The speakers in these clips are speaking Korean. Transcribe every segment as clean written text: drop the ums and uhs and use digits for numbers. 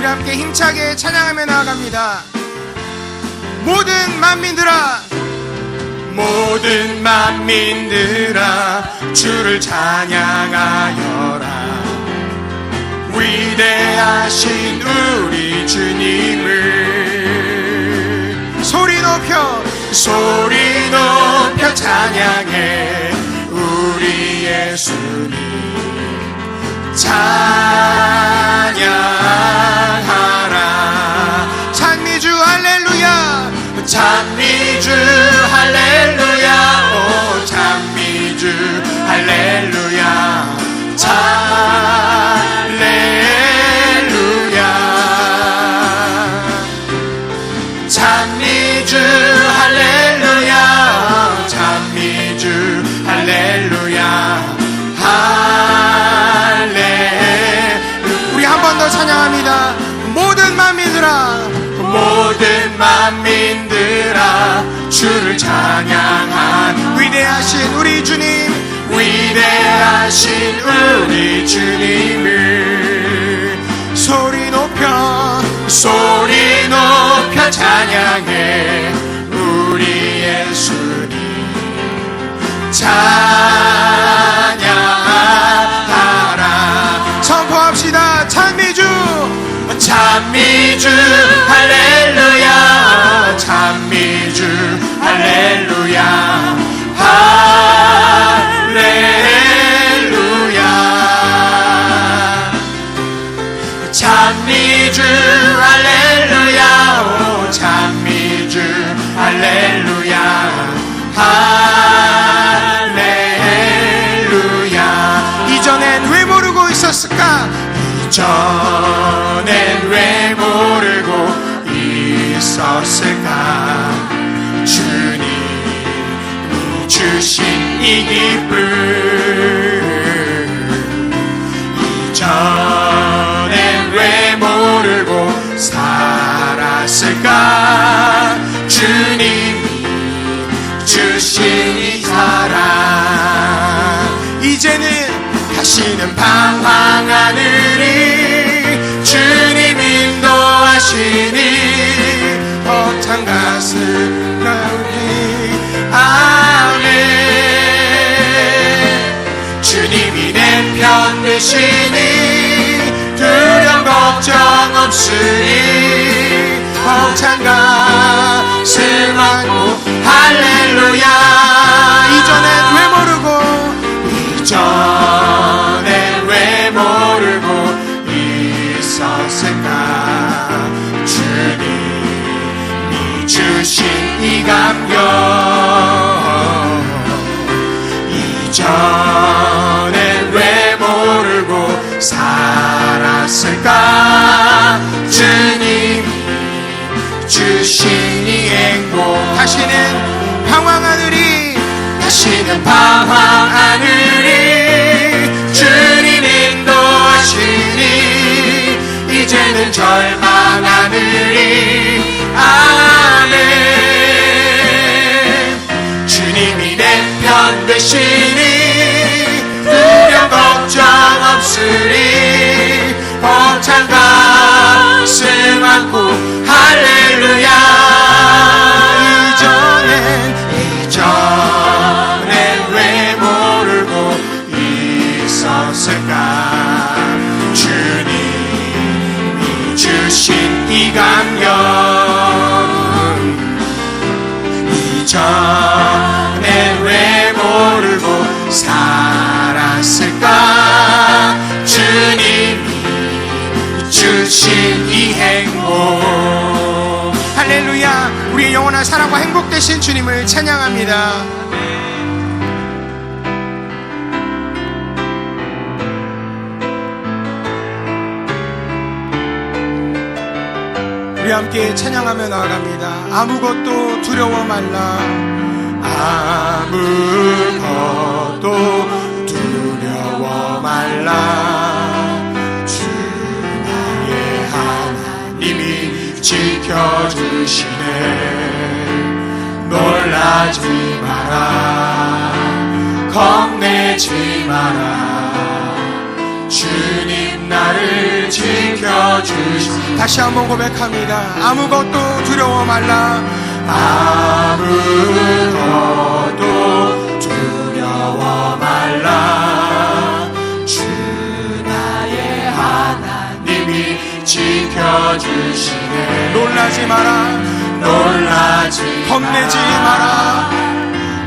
우리 함께 힘차게 찬양하며 나아갑니다. 모든 만민들아, 모든 만민들아, 주를 찬양하여라. 위대하신 우리 주님을 소리 높여 찬양해. 우리 예수님 찬양하라. 찬미주 할렐루야, 찬미주 할렐루야, 오 찬미주 할렐루야, 할렐루야. 찬미주 할렐루야, 찬미주 할렐루야, 할렐루야. 우리 한 번 더 찬양합니다. 모든 만민들아, 모든 만민들아, 주를 찬양한 위대하신 우리 주님, 위대하신 우리 주님을 소리 높여 찬양해. 우리 예수님 찬양하라. 선포합시다. 찬미주 할렐루야, 찬미주 할렐루야, 할렐루야. 찬미주 할렐루야, 오 찬미주 할렐루야, 할렐루야. 이전엔 왜 모르고 있었을까? 이전엔 왜 모르고 있었을까? 주님이 주신 이 기쁨, 이전엔 왜 모르고 살았을까? 주님이 주신 이 사랑, 이제는 다시는 방황하느니 주님 인도하시니 벅찬 가슴 가운데. 아멘. 주님이 내 편 되시니 두려움 걱정 없으니 벅찬 가슴 안고 할렐루야. 이전엔 왜 모르고, 이전엔 왜 모르고 있었을까? 주님이 주신 이 감격, 이전엔 왜 모르고 살았을까? 주님이 주신 이 행복, 다시는 방황하느니, 다시는 방황하느니 주님 인도하시니 이제는 절망하느니. 아멘. 주님이 내 편 되시니 두려움 걱정 없으니 벅찬 가슴 안고 할렐루야. 이전엔 왜 모르고 있었을까? 주님이 주신 이 감격, 이전엔 왜 모르고 살았을까? 주님이 주신 이 행복. 할렐루야. 우리의 영원한 사랑과 행복 되신 주님을 찬양합니다. 우리 함께 찬양하며 나아갑니다. 아무것도 두려워 말라, 아무것도 두려워 말라. 주 나의 하나님이 지켜주시네. 놀라지 마라, 겁내지 마라. 주님 나를 지켜주시네. 다시 한번 고백합니다. 아무것도 두려워 말라. 아무것도 두려워 말라. 주 나의 하나님이 지켜주시네. 놀라지 마라. 놀라지 겁내지 마라.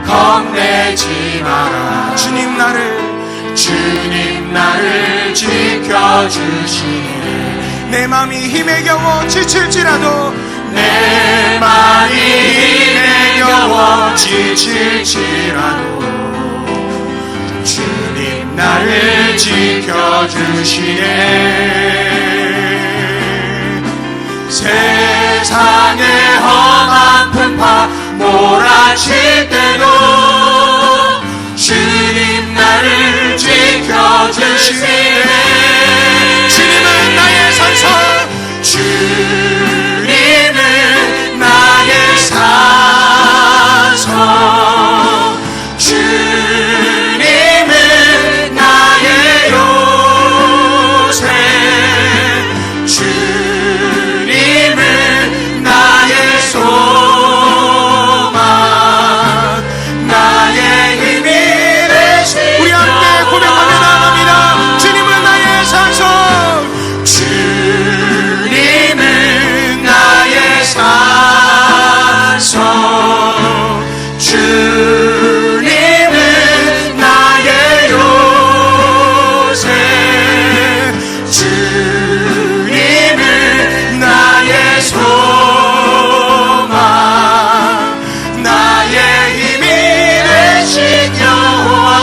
겁내지 마라. 주님 나를 지켜주시네. 내 맘이 힘에 겨워 지칠지라도 내 맘이 힘에 겨워 지칠지라도 주님 나를 지켜주시네. 세상의 험한 풍파 몰아칠 때도 주님 나를 지켜주시네. 주님은 나의 산성, 주님은 나의 산성, 주님은 나의 요새, 주님은 나의 소망, 나의 힘이 되시. 우리 함께 고백하며 나갑니다. 주님은 나의 산성, 주님은 나의 산성, 주님은 나의 요새, 주님은 나의 소망, 나의 힘이 되신 여호와.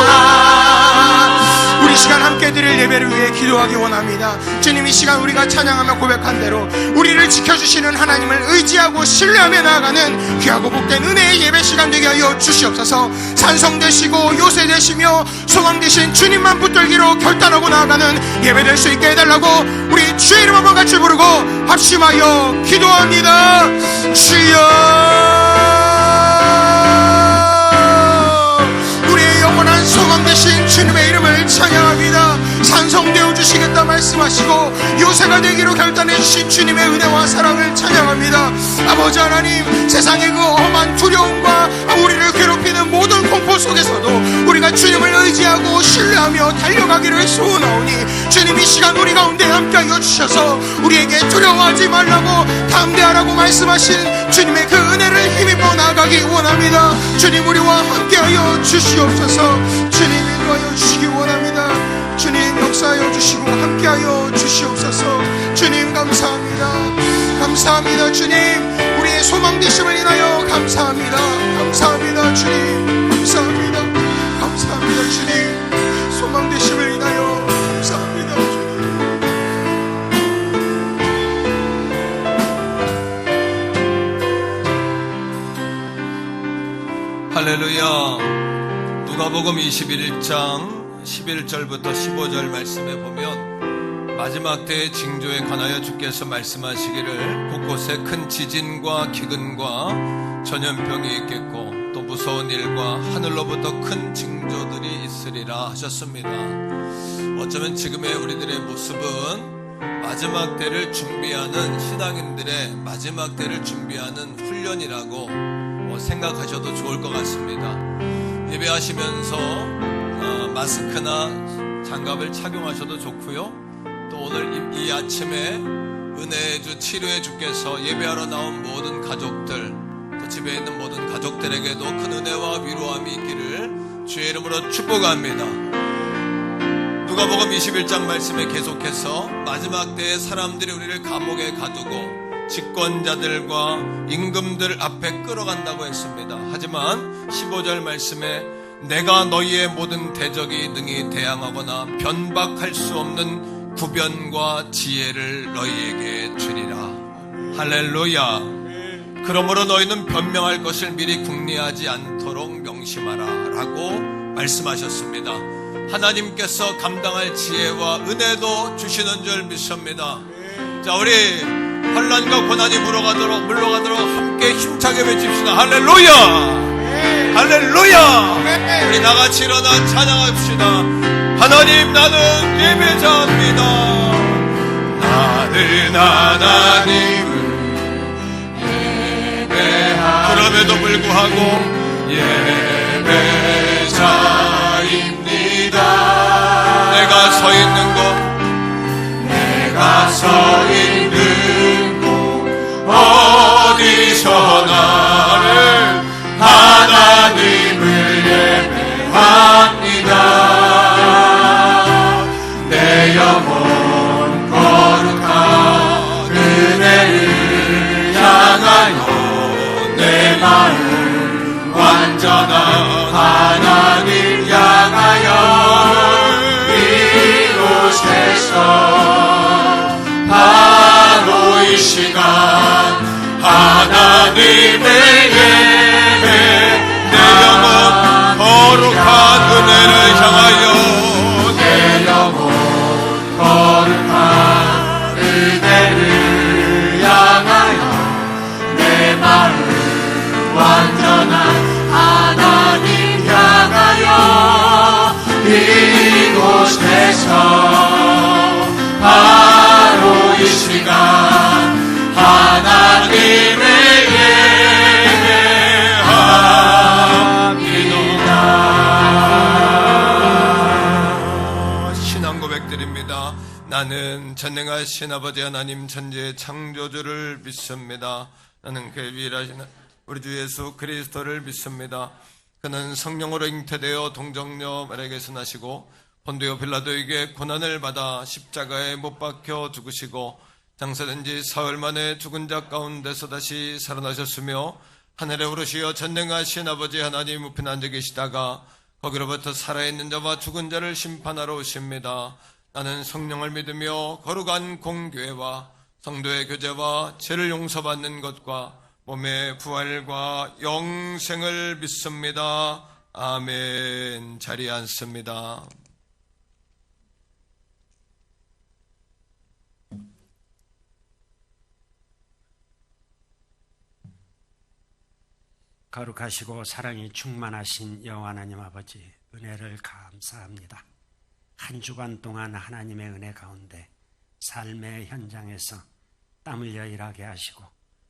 우리 시간 함께 드릴 예배를 위해 기도하기 원합니다. 주님, 이 시간 우리가 찬양하며 고백한 대로 우리를 지켜주시는 하나님을 의지하고 신뢰하며 나아가는 귀하고 복된 은혜의 예배 시간 되게 하여 주시옵소서. 산성 되시고 요새 되시며 소망 되신 주님만 붙들기로 결단하고 나아가는 예배 될 수 있게 해달라고 우리 주의 이름 한번 같이 부르고 합심하여 기도합니다. 주여, 우리의 영원한 소망 되신 주님의 이름을 찬양합니다. 산성되어 주시겠다 말씀하시고 요새가 되기로 결단해 주신 주님의 은혜와 사랑을 찬양합니다. 아버지 하나님, 세상의 그 험한 두려움과 우리를 괴롭히는 모든 공포 속에서도 우리가 주님을 의지하고 신뢰하며 달려가기를 소원하오니 주님, 이 시간 우리 가운데 함께하여 주셔서 우리에게 두려워하지 말라고 담대하라고 말씀하신 주님의 그 은혜를 힘입어 나가기 원합니다. 주님, 우리와 함께하여 주시옵소서. 주님, 인도하여 주시기 원합니다. 주님, 역사하여 주시고 함께하여 주시옵소서. 주님, 감사합니다. 감사합니다. 주님, 우리의 소망 되심을 인하여 감사합니다. 감사합니다. 주님, 감사합니다. 감사합니다. 주님, 소망 되심을 인하여 감사합니다. 주님. 할렐루야. 누가복음 21장 11절부터 15절 말씀에 보면 마지막 때의 징조에 관하여 주께서 말씀하시기를 곳곳에 큰 지진과 기근과 전염병이 있겠고 또 무서운 일과 하늘로부터 큰 징조들이 있으리라 하셨습니다. 어쩌면 지금의 우리들의 모습은 마지막 때를 준비하는 신앙인들의 마지막 때를 준비하는 훈련이라고 생각하셔도 좋을 것 같습니다. 예배하시면서 마스크나 장갑을 착용하셔도 좋고요. 또 오늘 이 아침에 은혜의 주 치료의 주께서 예배하러 나온 모든 가족들, 또 집에 있는 모든 가족들에게도 큰 은혜와 위로함이 있기를 주의 이름으로 축복합니다. 누가복음 21장 말씀에 계속해서 마지막 때에 사람들이 우리를 감옥에 가두고 집권자들과 임금들 앞에 끌어간다고 했습니다. 하지만 15절 말씀에 내가 너희의 모든 대적이 능히 대항하거나 변박할 수 없는 구변과 지혜를 너희에게 주리라. 할렐루야. 그러므로 너희는 변명할 것을 미리 궁리하지 않도록 명심하라 라고 말씀하셨습니다. 하나님께서 감당할 지혜와 은혜도 주시는 줄 믿습니다. 자, 우리 환난과 고난이 물러가도록 함께 힘차게 외칩시다. 할렐루야. 할렐루야. 우리 나같이 일어나 찬양합시다. 하나님, 나는 예배자입니다. 나는 하나님을 예배하리. 그럼에도 불구하고 예배자입니다. 내가 서 있는 곳, 내가 서 있는 곳 어디서 나를 하나님을 예배합니다. 내 영혼 거룩한 은혜를 향하여 내 마음 완전한 하나님 향하여 이곳에서 바로 이 시간 하나님의 예배, 내 영혼 거룩한 은혜를 향하여, 내 영혼 거룩한 은혜를 향하여 내 마음 완전한 하나님 향하여 이곳에서 바로 이 시간 하나님의 예배합니다. 신앙 고백드립니다. 나는 전능하신 아버지 하나님 천지의 창조주를 믿습니다. 나는 그 유일하신 우리 주 예수 그리스도를 믿습니다. 그는 성령으로 잉태되어 동정녀 마리아에게서 나시고 본디오 빌라도에게 고난을 받아 십자가에 못 박혀 죽으시고 장사된 지 사흘 만에 죽은 자 가운데서 다시 살아나셨으며 하늘에 오르시어 전능하신 아버지 하나님 우편에 앉아 계시다가 거기로부터 살아있는 자와 죽은 자를 심판하러 오십니다. 나는 성령을 믿으며 거룩한 공교회와 성도의 교제와 죄를 용서받는 것과 몸의 부활과 영생을 믿습니다. 아멘. 자리에 앉습니다. 거룩하시고 사랑이 충만하신 여호와 하나님 아버지, 은혜를 감사합니다. 한 주간 동안 하나님의 은혜 가운데 삶의 현장에서 땀 흘려 일하게 하시고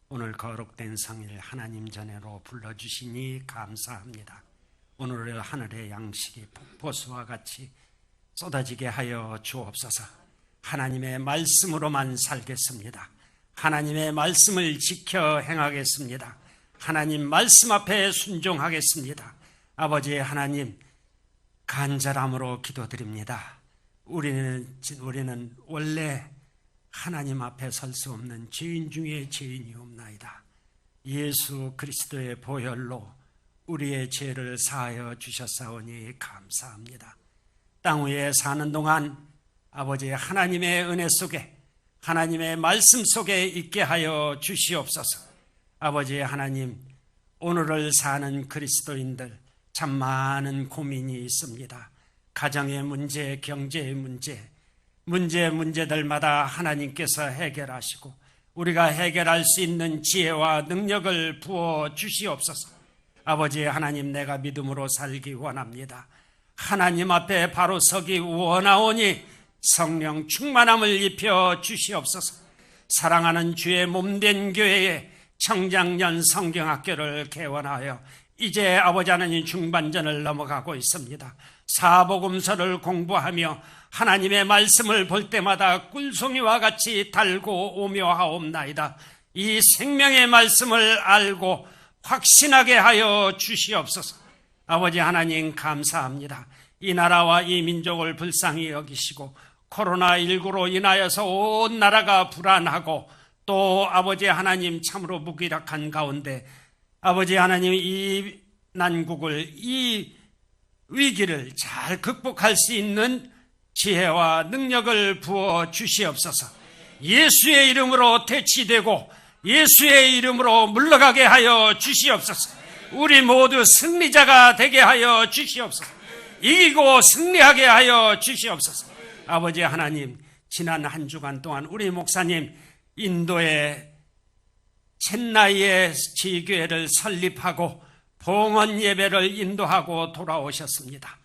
오늘 거룩된 성일 하나님 전에로 불러주시니 감사합니다. 오늘의 하늘의 양식이 폭포수와 같이 쏟아지게 하여 주옵소서. 하나님의 말씀으로만 살겠습니다. 하나님의 말씀을 지켜 행하겠습니다. 하나님 말씀 앞에 순종하겠습니다. 아버지 하나님, 간절함으로 기도드립니다. 우리는 원래 하나님 앞에 설 수 없는 죄인 중에 죄인이옵나이다. 예수 그리스도의 보혈로 우리의 죄를 사하여 주셨사오니 감사합니다. 땅 위에 사는 동안 아버지 하나님의 은혜 속에, 하나님의 말씀 속에 있게 하여 주시옵소서. 아버지 하나님, 오늘을 사는 그리스도인들 참 많은 고민이 있습니다. 가정의 문제, 경제의 문제들마다 하나님께서 해결하시고 우리가 해결할 수 있는 지혜와 능력을 부어 주시옵소서. 아버지 하나님, 내가 믿음으로 살기 원합니다. 하나님 앞에 바로 서기 원하오니 성령 충만함을 입혀 주시옵소서. 사랑하는 주의 몸된 교회에 청장년 성경학교를 개원하여 이제 아버지 하나님 중반전을 넘어가고 있습니다. 사복음서를 공부하며 하나님의 말씀을 볼 때마다 꿀송이와 같이 달고 오며 하옵나이다. 이 생명의 말씀을 알고 확신하게 하여 주시옵소서. 아버지 하나님 감사합니다. 이 나라와 이 민족을 불쌍히 여기시고 코로나19로 인하여서 온 나라가 불안하고 또 아버지 하나님 참으로 무기력한 가운데 아버지 하나님 이 난국을, 이 위기를 잘 극복할 수 있는 지혜와 능력을 부어 주시옵소서. 예수의 이름으로 퇴치되고 예수의 이름으로 물러가게 하여 주시옵소서. 우리 모두 승리자가 되게 하여 주시옵소서. 이기고 승리하게 하여 주시옵소서. 아버지 하나님, 지난 한 주간 동안 우리 목사님 인도의 첸나이의 지교회를 설립하고 봉헌 예배를 인도하고 돌아오셨습니다.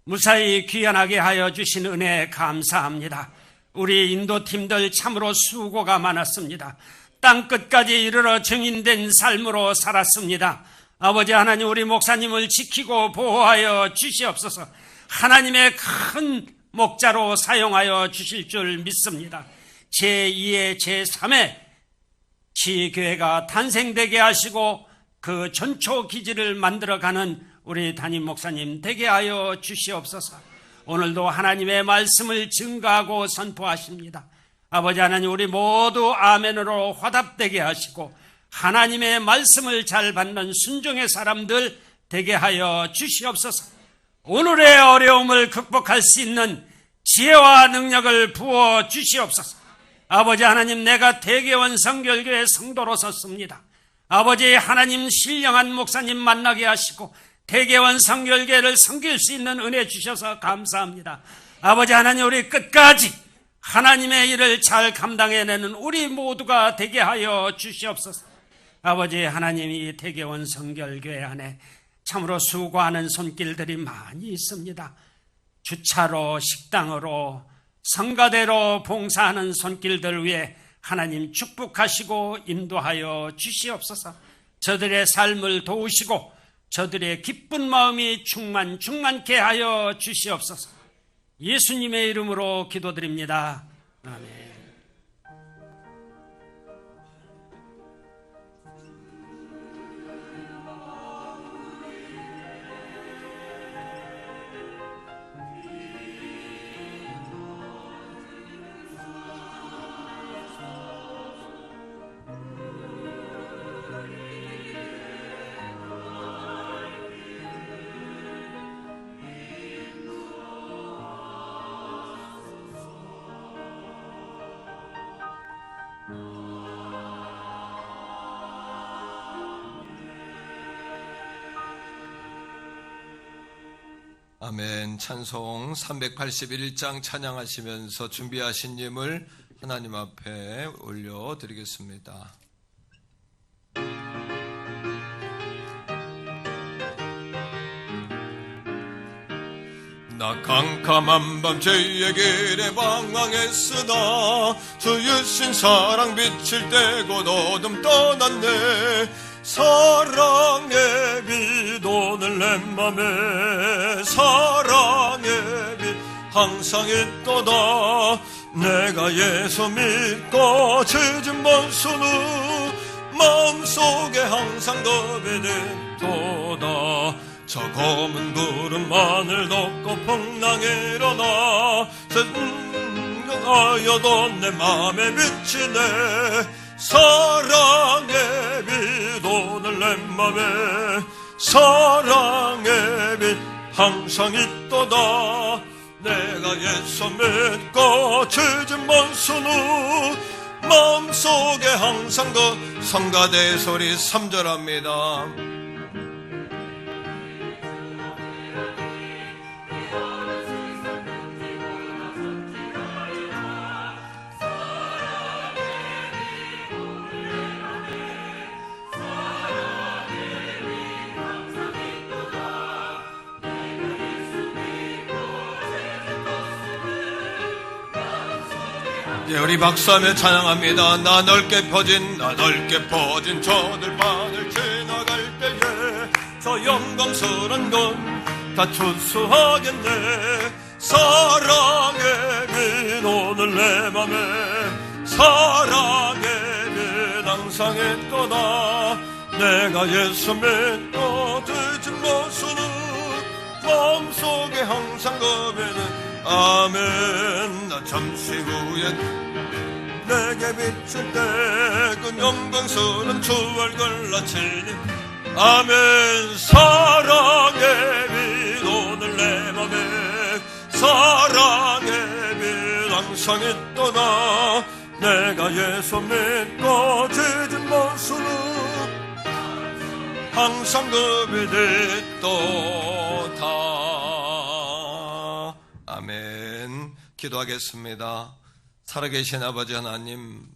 무사히 귀환하게 하여 주신 은혜 감사합니다. 우리 인도팀들 참으로 수고가 많았습니다. 땅끝까지 이르러 증인된 삶으로 살았습니다. 아버지 하나님, 우리 목사님을 지키고 보호하여 주시옵소서. 하나님의 큰 목자로 사용하여 주실 줄 믿습니다. 제2의 제3의 지교회가 탄생되게 하시고 그 전초 기지를 만들어가는 우리 담임 목사님 되게 하여 주시옵소서. 오늘도 하나님의 말씀을 증거하고 선포하십니다. 아버지 하나님, 우리 모두 아멘으로 화답되게 하시고 하나님의 말씀을 잘 받는 순종의 사람들 되게 하여 주시옵소서. 오늘의 어려움을 극복할 수 있는 지혜와 능력을 부어 주시옵소서. 아버지 하나님, 내가 대개원 성결교회 성도로 섰습니다. 아버지 하나님, 신령한 목사님 만나게 하시고 대개원 성결교회를 섬길 수 있는 은혜 주셔서 감사합니다. 아버지 하나님, 우리 끝까지 하나님의 일을 잘 감당해내는 우리 모두가 되게 하여 주시옵소서. 아버지 하나님, 이 대개원 성결교회 안에 참으로 수고하는 손길들이 많이 있습니다. 주차로, 식당으로, 성가대로 봉사하는 손길들 위해 하나님 축복하시고 인도하여 주시옵소서. 저들의 삶을 도우시고 저들의 기쁜 마음이 충만케 하여 주시옵소서. 예수님의 이름으로 기도드립니다. 아멘. 아멘. 찬송 381장 찬양하시면서 준비하신 님을 하나님 앞에 올려드리겠습니다. 나 캄캄한 밤 죄의 길에 방황했으나 주 주신 사랑 비칠 때 곧 어둠 떠났네. 사랑의 빛 오늘 내 맘에 사랑의 빛 항상 있도다. 내가 예수 믿고 짖은 번수는 마음속에 항상 겁이 든도다. 저 검은 구름만을 덮고 풍랑이 일어나 생각하여도 내 맘에 비치네. 사랑의 빛 오늘 내 맘에 사랑의 빛 항상 있도다. 내가 예수 믿고 짖은 번수는 마음속에 항상 그 성가대 소리 3절합니다. 우리 박수하며 찬양합니다. 나 넓게 퍼진 저 들판을 지나갈 때에 저 영광스러운 건 다 추수하겠네. 사랑의 빛 오늘 내 맘에 사랑의 빛 항상 있도다. 내가 예수 믿고 짖은 것은 마음속에 항상 거면은 아멘. 나 잠시 후엔 내게 비칠 때 그 영광스러운 주 얼굴 나치니 아멘. 사랑의 빛 오늘 내 맘에 사랑의 빛 항상 있도다. 내가 예수 믿고 짖은 모습은 항상 그 빛 있도다. 아멘. 기도하겠습니다. 살아계신 아버지 하나님,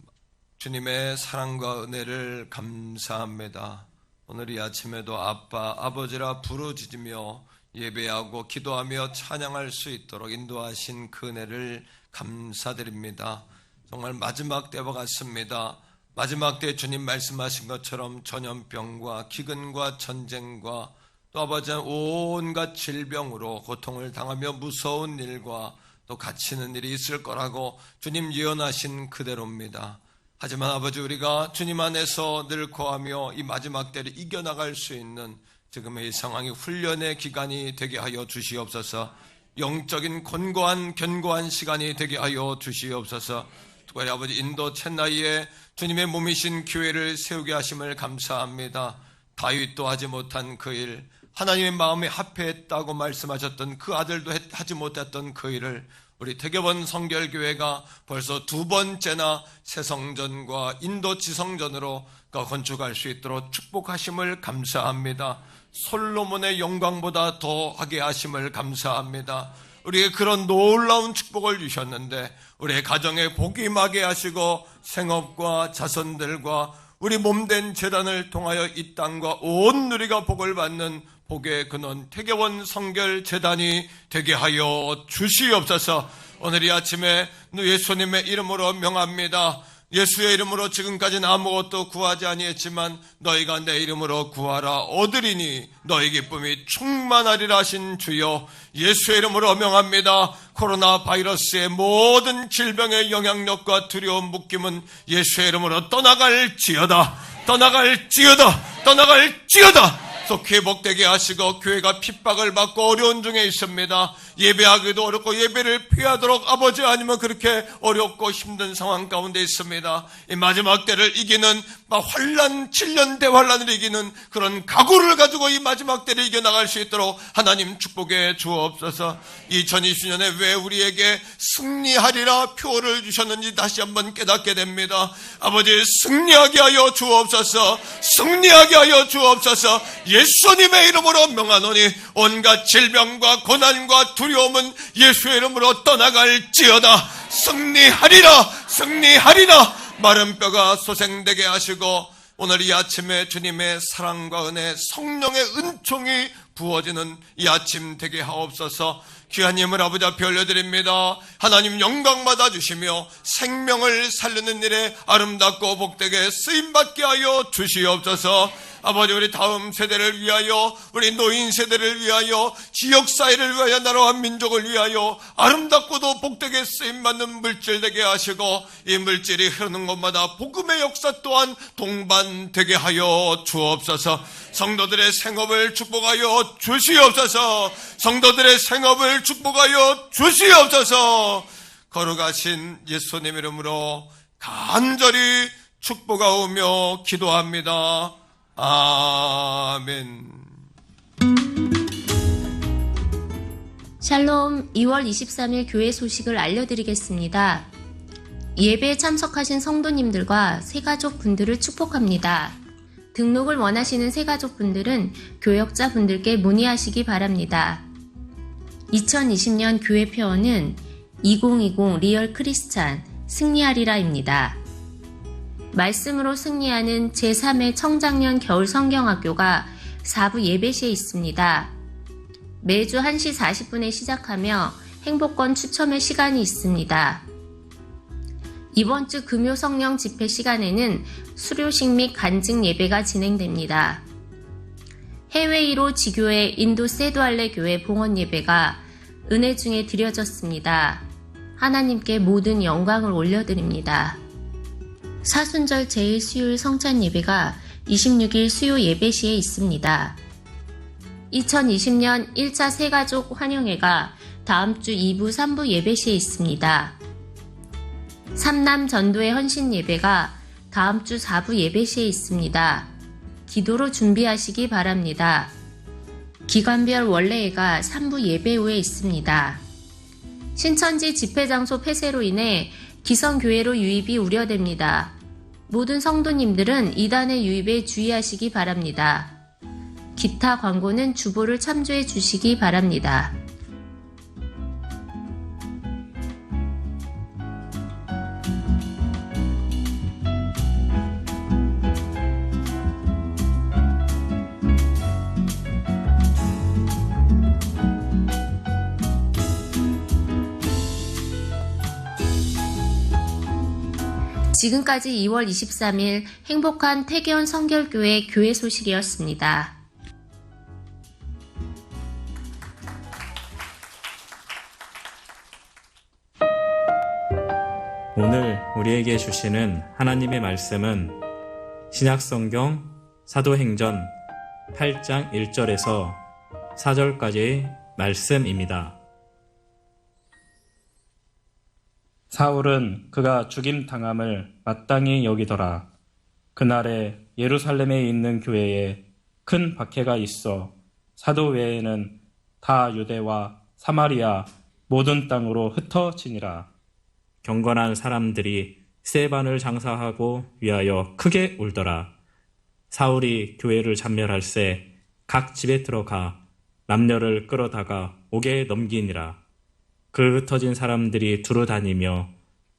주님의 사랑과 은혜를 감사합니다. 오늘 이 아침에도 아빠, 아버지라 부르짖으며 예배하고 기도하며 찬양할 수 있도록 인도하신 그 은혜를 감사드립니다. 정말 마지막 때와 같습니다. 마지막 때 주님 말씀하신 것처럼 전염병과 기근과 전쟁과 또 아버지 온갖 질병으로 고통을 당하며 무서운 일과 또 갇히는 일이 있을 거라고 주님 예언하신 그대로입니다. 하지만 아버지 우리가 주님 안에서 늘 거하며 이 마지막 때를 이겨나갈 수 있는 지금의 이 상황이 훈련의 기간이 되게 하여 주시옵소서. 영적인 견고한 시간이 되게 하여 주시옵소서. 특별히 아버지 인도 첸나이에 주님의 몸이신 교회를 세우게 하심을 감사합니다. 다윗도 하지 못한 그 일, 하나님의 마음에 합해했다고 말씀하셨던 그 아들도 하지 못했던 그 일을 우리 태교본 성결교회가 벌써 2번째나 새성전과 인도 지성전으로 건축할 수 있도록 축복하심을 감사합니다. 솔로몬의 영광보다 더하게 하심을 감사합니다. 우리에게 그런 놀라운 축복을 주셨는데 우리의 가정에 복이 임하게 하시고 생업과 자손들과 우리 몸된 재단을 통하여 이 땅과 온 누리가 복을 받는 복의 근원 태교원 성결 재단이 되게 하여 주시옵소서. 오늘 이 아침에 예수님의 이름으로 명합니다. 예수의 이름으로 지금까지는 아무것도 구하지 아니했지만 너희가 내 이름으로 구하라 얻으리니 너희 기쁨이 충만하리라 하신 주여, 예수의 이름으로 명합니다. 코로나 바이러스의 모든 질병의 영향력과 두려움 묶임은 예수의 이름으로 떠나갈지어다. 속히 회복되게 하시고 교회가 핍박을 받고 어려운 중에 있습니다. 예배하기도 어렵고 예배를 피하도록 아버지 아니면 그렇게 어렵고 힘든 상황 가운데 있습니다. 이 마지막 때를 이기는 환란 7년 대환란을 이기는 그런 각오를 가지고 이 마지막 때를 이겨나갈 수 있도록 하나님 축복해 주옵소서. 2020년에 왜 우리에게 승리하리라 표를 주셨는지 다시 한번 깨닫게 됩니다. 아버지 승리하게 하여 주옵소서. 예수님의 이름으로 명하노니 온갖 질병과 고난과 두려움은 예수의 이름으로 떠나갈지어다. 승리하리라. 마른 뼈가 소생되게 하시고 오늘 이 아침에 주님의 사랑과 은혜, 성령의 은총이 부어지는 이 아침 되게 하옵소서. 귀한 예물 아버지 앞에 올려드립니다. 하나님 영광 받아주시며 생명을 살리는 일에 아름답고 복되게 쓰임받게 하여 주시옵소서. 아버지 우리 다음 세대를 위하여, 우리 노인 세대를 위하여, 지역사회를 위하여, 나라와 민족을 위하여 아름답고도 복되게 쓰임받는 물질 되게 하시고 이 물질이 흐르는 곳마다 복음의 역사 또한 동반되게 하여 주옵소서. 성도들의 생업을 축복하여 주시옵소서. 거룩하신 예수님 이름으로 간절히 축복하오며 기도합니다. 아멘. 샬롬. 2월 23일 교회 소식을 알려드리겠습니다. 예배에 참석하신 성도님들과 새가족 분들을 축복합니다. 등록을 원하시는 새가족 분들은 교역자 분들께 문의하시기 바랍니다. 2020년 교회 표어는 2020 리얼 크리스찬 승리하리라입니다. 말씀으로 승리하는 제3회 청장년 겨울 성경학교가 4부 예배시에 있습니다. 매주 1시 40분에 시작하며 행복권 추첨의 시간이 있습니다. 이번 주 금요 성령 집회 시간에는 수료식 및 간증 예배가 진행됩니다. 해외 1호 지교회 인도 세두알레 교회 봉헌 예배가 은혜 중에 드려졌습니다. 하나님께 모든 영광을 올려드립니다. 사순절 제1수요일 성찬 예배가 26일 수요 예배시에 있습니다. 2020년 1차 새가족 환영회가 다음 주 2부, 3부 예배시에 있습니다. 삼남 전도의 헌신 예배가 다음 주 4부 예배시에 있습니다. 기도로 준비하시기 바랍니다. 기관별 원래회가 3부 예배 후에 있습니다. 신천지 집회장소 폐쇄로 인해 기성교회로 유입이 우려됩니다. 모든 성도님들은 이단의 유입에 주의하시기 바랍니다. 기타 광고는 주보를 참조해 주시기 바랍니다. 지금까지 2월 23일 행복한 태계원 성결교회 교회 소식이었습니다. 오늘 우리에게 주시는 하나님의 말씀은 신약성경 사도행전 8장 1절에서 4절까지의 말씀입니다. 사울은 그가 죽임당함을 마땅히 여기더라. 그날에 예루살렘에 있는 교회에 큰 박해가 있어 사도 외에는 다 유대와 사마리아 모든 땅으로 흩어지니라. 경건한 사람들이 스데반을 장사하고 위하여 크게 울더라. 사울이 교회를 참멸할새 각 집에 들어가 남녀를 끌어다가 옥에 넘기니라. 그 흩어진 사람들이 두루 다니며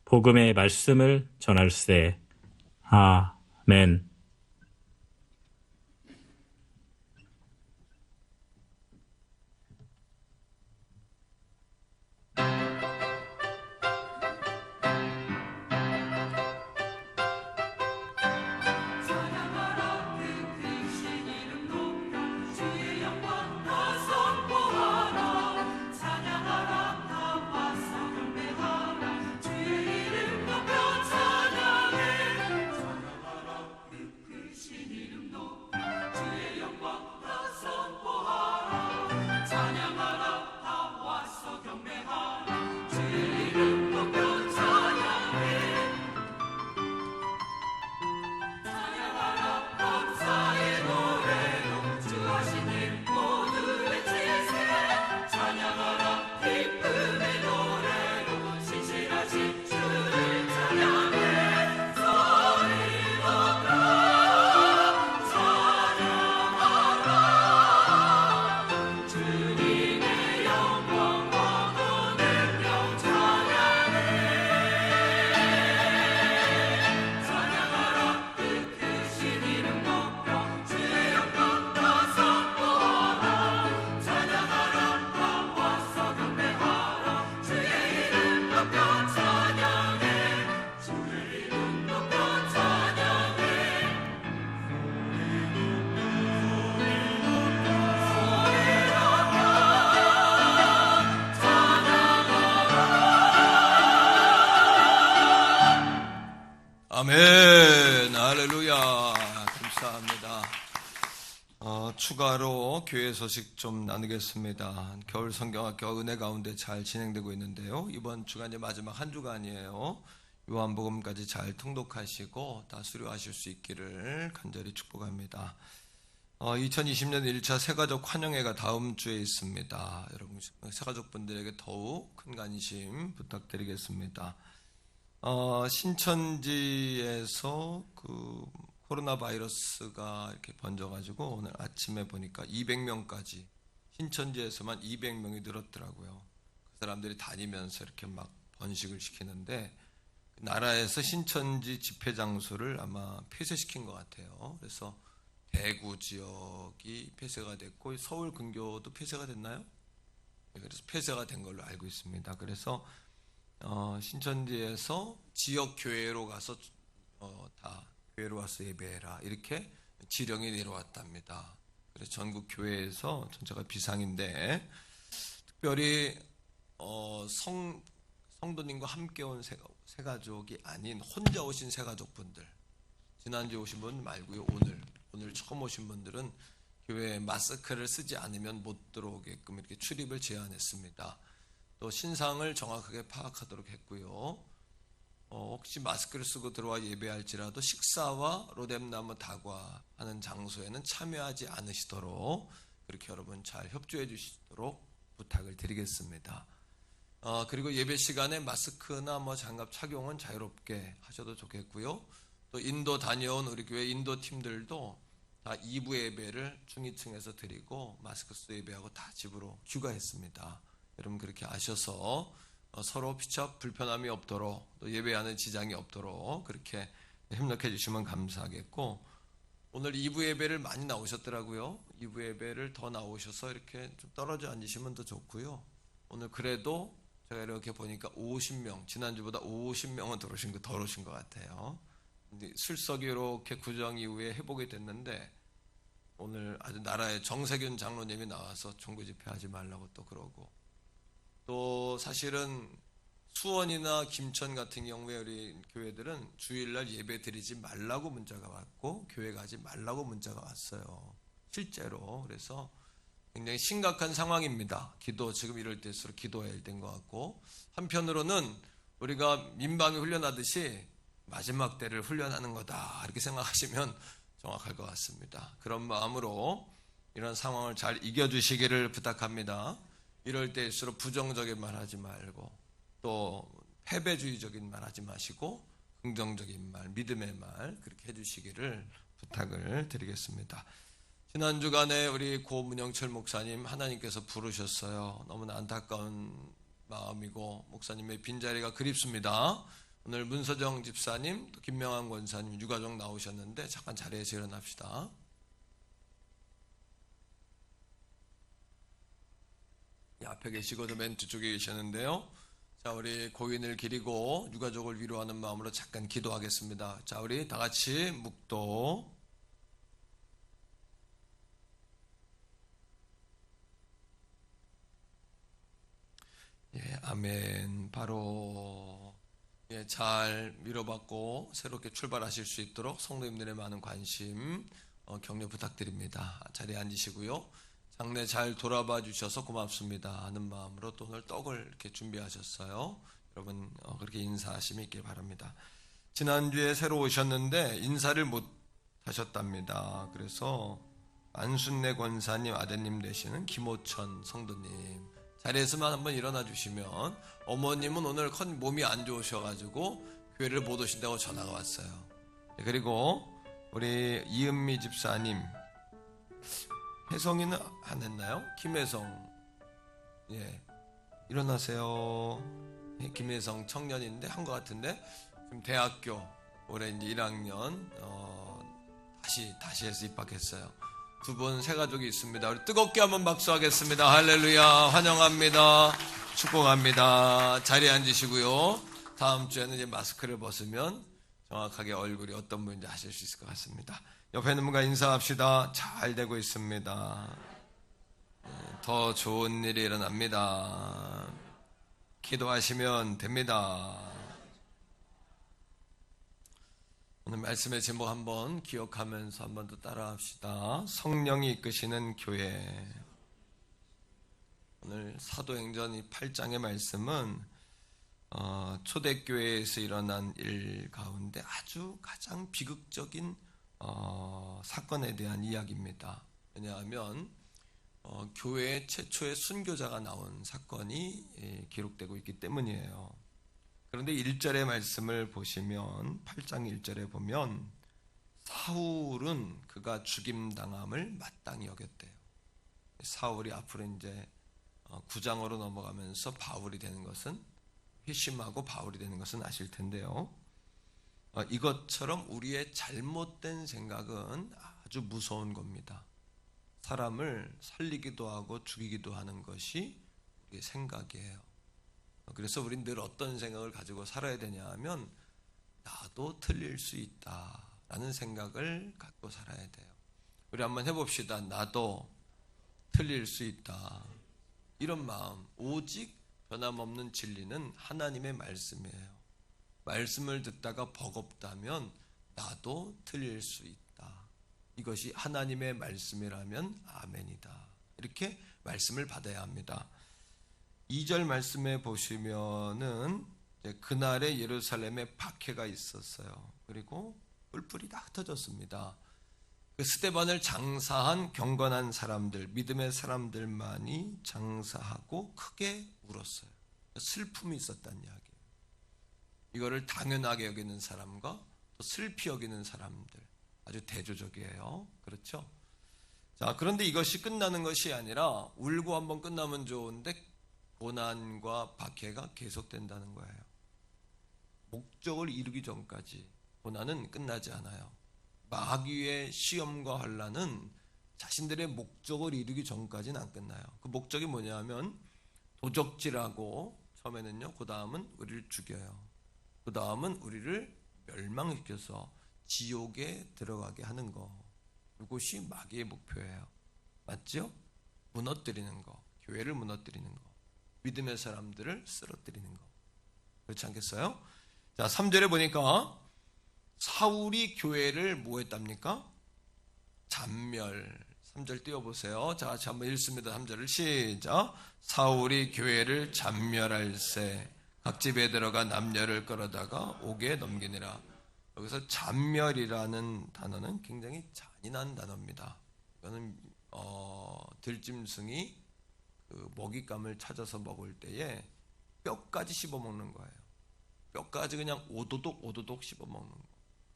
복음의 말씀을 전할세. 아멘. 아멘. 할렐루야. 감사합니다. 추가로 교회 소식 좀 나누겠습니다. 겨울 성경학교 은혜 가운데 잘 진행되고 있는데요. 이번 주가 이제 마지막 한 주간이에요. 요한복음까지 잘 통독하시고 다 수료하실 수 있기를 간절히 축복합니다. 2020년 1차 새가족 환영회가 다음 주에 있습니다. 여러분 새가족분들에게 더욱 큰 관심 부탁드리겠습니다. 신천지에서 그 코로나 바이러스가 이렇게 번져가지고 오늘 아침에 보니까 200명까지 신천지에서만 200명이 늘었더라고요. 그 사람들이 다니면서 이렇게 막 번식을 시키는데 나라에서 신천지 집회 장소를 아마 폐쇄시킨 것 같아요. 그래서 대구 지역이 폐쇄가 됐고 서울 근교도 폐쇄가 됐나요? 그래서 폐쇄가 된 걸로 알고 있습니다. 그래서 신천지에서 지역 교회로 가서 다 교회로 와서 예배해라 이렇게 지령이 내려왔답니다. 그래서 전국 교회에서 전체가 비상인데 특별히 성도님과 함께 온 새가족이 아닌 혼자 오신 새가족분들, 지난주에 오신 분 말고요. 오늘 처음 오신 분들은 교회에 마스크를 쓰지 않으면 못 들어오게끔 이렇게 출입을 제한했습니다. 또 신상을 정확하게 파악하도록 했고요. 혹시 마스크를 쓰고 들어와 예배할지라도 식사와 로뎀나무 다과하는 장소에는 참여하지 않으시도록 그렇게 여러분 잘 협조해 주시도록 부탁을 드리겠습니다. 그리고 예배 시간에 마스크나 장갑 착용은 자유롭게 하셔도 좋겠고요. 또 인도 다녀온 우리 교회 인도 팀들도 다 2부 예배를 중위층에서 드리고 마스크 쓰고 예배하고 다 집으로 귀가했습니다. 여러분 그렇게 아셔서 서로 피차 불편함이 없도록 또 예배하는 지장이 없도록 그렇게 협력해 주시면 감사하겠고, 오늘 2부 예배를 많이 나오셨더라고요. 2부 예배를 더 나오셔서 이렇게 좀 떨어져 앉으시면 더 좋고요. 오늘 그래도 제가 이렇게 보니까 50명, 지난주보다 50명은 덜 오신 것 같아요. 술석이 이렇게 구정 이후에 회복이 됐는데 오늘 아주 나라의 정세균 장로님이 나와서 종교 집회하지 말라고 또 그러고, 또 사실은 수원이나 김천 같은 경우에 우리 교회들은 주일날 예배 드리지 말라고 문자가 왔고 교회 가지 말라고 문자가 왔어요. 실제로. 그래서 굉장히 심각한 상황입니다. 지금 이럴 때일수록 기도해야 될 것 같고, 한편으로는 우리가 민방위 훈련하듯이 마지막 때를 훈련하는 거다 이렇게 생각하시면 정확할 것 같습니다. 그런 마음으로 이런 상황을 잘 이겨주시기를 부탁합니다. 이럴 때일수록 부정적인 말 하지 말고 또 패배주의적인 말 하지 마시고 긍정적인 말, 믿음의 말 그렇게 해주시기를 부탁을 드리겠습니다. 지난 주간에 우리 고문영철 목사님 하나님께서 부르셨어요. 너무나 안타까운 마음이고 목사님의 빈자리가 그립습니다. 오늘 문서정 집사님, 또 김명환 권사님 유가족 나오셨는데 잠깐 자리에서 일어납시다. 앞에 계시고도 맨 뒤쪽에 계셨는데요. 자, 우리 고인을 기리고 유가족을 위로하는 마음으로 잠깐 기도하겠습니다. 자, 우리 다 같이 묵도. 예, 아멘. 바로 잘 위로받고 새롭게 출발하실 수 있도록 성도님들의 많은 관심, 격려 부탁드립니다. 자리에 앉으시고요. 장례 잘 돌아봐 주셔서 고맙습니다 하는 마음으로 또 오늘 떡을 이렇게 준비하셨어요. 여러분 그렇게 인사하심이 있길 바랍니다. 지난주에 새로 오셨는데 인사를 못 하셨답니다. 그래서 안순례 권사님 아드님 되시는 김호천 성도님 자리에서만 한번 일어나 주시면, 어머님은 오늘 몸이 안 좋으셔가지고 교회를 못 오신다고 전화가 왔어요. 그리고 우리 이은미 집사님, 혜성이는 안 했나요? 김혜성, 예, 일어나세요. 예, 김혜성 청년인데 한 것 같은데 지금 대학교 올해 이제 1학년 다시 해서 입학했어요. 두 분 새 가족이 있습니다. 우리 뜨겁게 한번 박수하겠습니다. 할렐루야. 환영합니다. 축복합니다. 자리에 앉으시고요. 다음 주에는 이제 마스크를 벗으면 정확하게 얼굴이 어떤 분인지 아실 수 있을 것 같습니다. 옆에 있는 분과 인사합시다. 잘 되고 있습니다. 더 좋은 일이 일어납니다. 기도하시면 됩니다. 오늘 말씀의 제목 한번 기억하면서 한번 더 따라합시다. 성령이 이끄시는 교회. 오늘 사도행전 8장의 말씀은 초대교회에서 일어난 일 가운데 아주 가장 비극적인 사건에 대한 이야기입니다. 왜냐하면 교회 최초의 순교자가 나온 사건이 기록되고 있기 때문이에요. 그런데 1절의 말씀을 보시면 8장 1절에 보면 사울은 그가 죽임당함을 마땅히 여겼대요. 사울이 앞으로 이제 9장으로 넘어가면서 바울이 되는 것은, 회심하고 바울이 되는 것은 아실 텐데요. 이것처럼 우리의 잘못된 생각은 아주 무서운 겁니다. 사람을 살리기도 하고 죽이기도 하는 것이 우리의 생각이에요. 그래서 우린 늘 어떤 생각을 가지고 살아야 되냐 하면 나도 틀릴 수 있다라는 생각을 갖고 살아야 돼요. 우리 한번 해봅시다. 나도 틀릴 수 있다. 이런 마음. 오직 변함없는 진리는 하나님의 말씀이에요. 말씀을 듣다가 버겁다면 나도 틀릴 수 있다. 이것이 하나님의 말씀이라면 아멘이다. 이렇게 말씀을 받아야 합니다. 2절 말씀에 보시면은 그날에 예루살렘에 박해가 있었어요. 그리고 뿔뿔이 다 흩어졌습니다. 그 스데반을 장사한 경건한 사람들, 믿음의 사람들만이 장사하고 크게 울었어요. 슬픔이 있었다는 이야기예요. 이거를 당연하게 여기는 사람과 또 슬피 여기는 사람들, 아주 대조적이에요. 그렇죠? 자, 그런데 이것이 끝나는 것이 아니라 울고 한번 끝나면 좋은데 고난과 박해가 계속된다는 거예요. 목적을 이루기 전까지 고난은 끝나지 않아요. 마귀의 시험과 환난은 자신들의 목적을 이루기 전까지는 안 끝나요. 그 목적이 뭐냐면 도적질하고 처음에는요. 그 다음은 우리를 죽여요. 그 다음은 우리를 멸망시켜서 지옥에 들어가게 하는 거. 이것이 마귀의 목표예요. 맞죠? 무너뜨리는 거. 교회를 무너뜨리는 거. 믿음의 사람들을 쓰러뜨리는 거. 그렇지 않겠어요? 자, 3절에 보니까 사울이 교회를 뭐 했답니까? 잔멸. 3절 띄워보세요. 자, 같이 한번 읽습니다. 3절을 시작. 사울이 교회를 잔멸할세 각 집에 들어가 남녀를 끌어다가 옥에 넘기니라. 여기서 잔멸이라는 단어는 굉장히 잔인한 단어입니다. 이거는 들짐승이 그 먹잇감을 찾아서 먹을 때에 뼈까지 씹어먹는 거예요. 뼈까지 그냥 오도독 씹어먹는 거.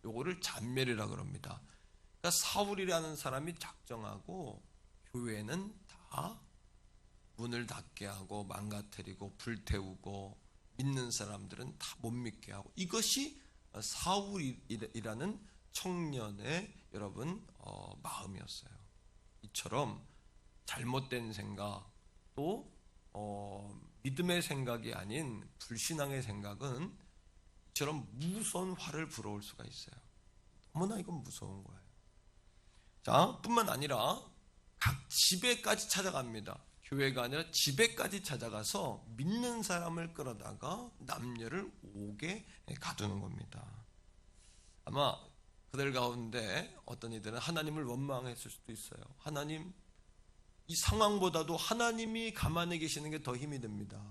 요거를 잔멸이라 그럽니다. 그러니까 사울이라는 사람이 작정하고 교회는 다 문을 닫게 하고 망가뜨리고 불태우고 믿는 사람들은 다 못 믿게 하고, 이것이 사울이라는 청년의 여러분 마음이었어요. 이처럼 잘못된 생각, 또 믿음의 생각이 아닌 불신앙의 생각은 이처럼 무서운 화를 불어올 수가 있어요. 너무나 이건 무서운 거예요. 자, 뿐만 아니라 각 집에까지 찾아갑니다. 교회가 아니라 집에까지 찾아가서 믿는 사람을 끌어다가 남녀를 옥에 가두는 겁니다. 아마 그들 가운데 어떤 이들은 하나님을 원망했을 수도 있어요. 하나님, 이 상황보다도 하나님이 가만히 계시는 게 더 힘이 듭니다.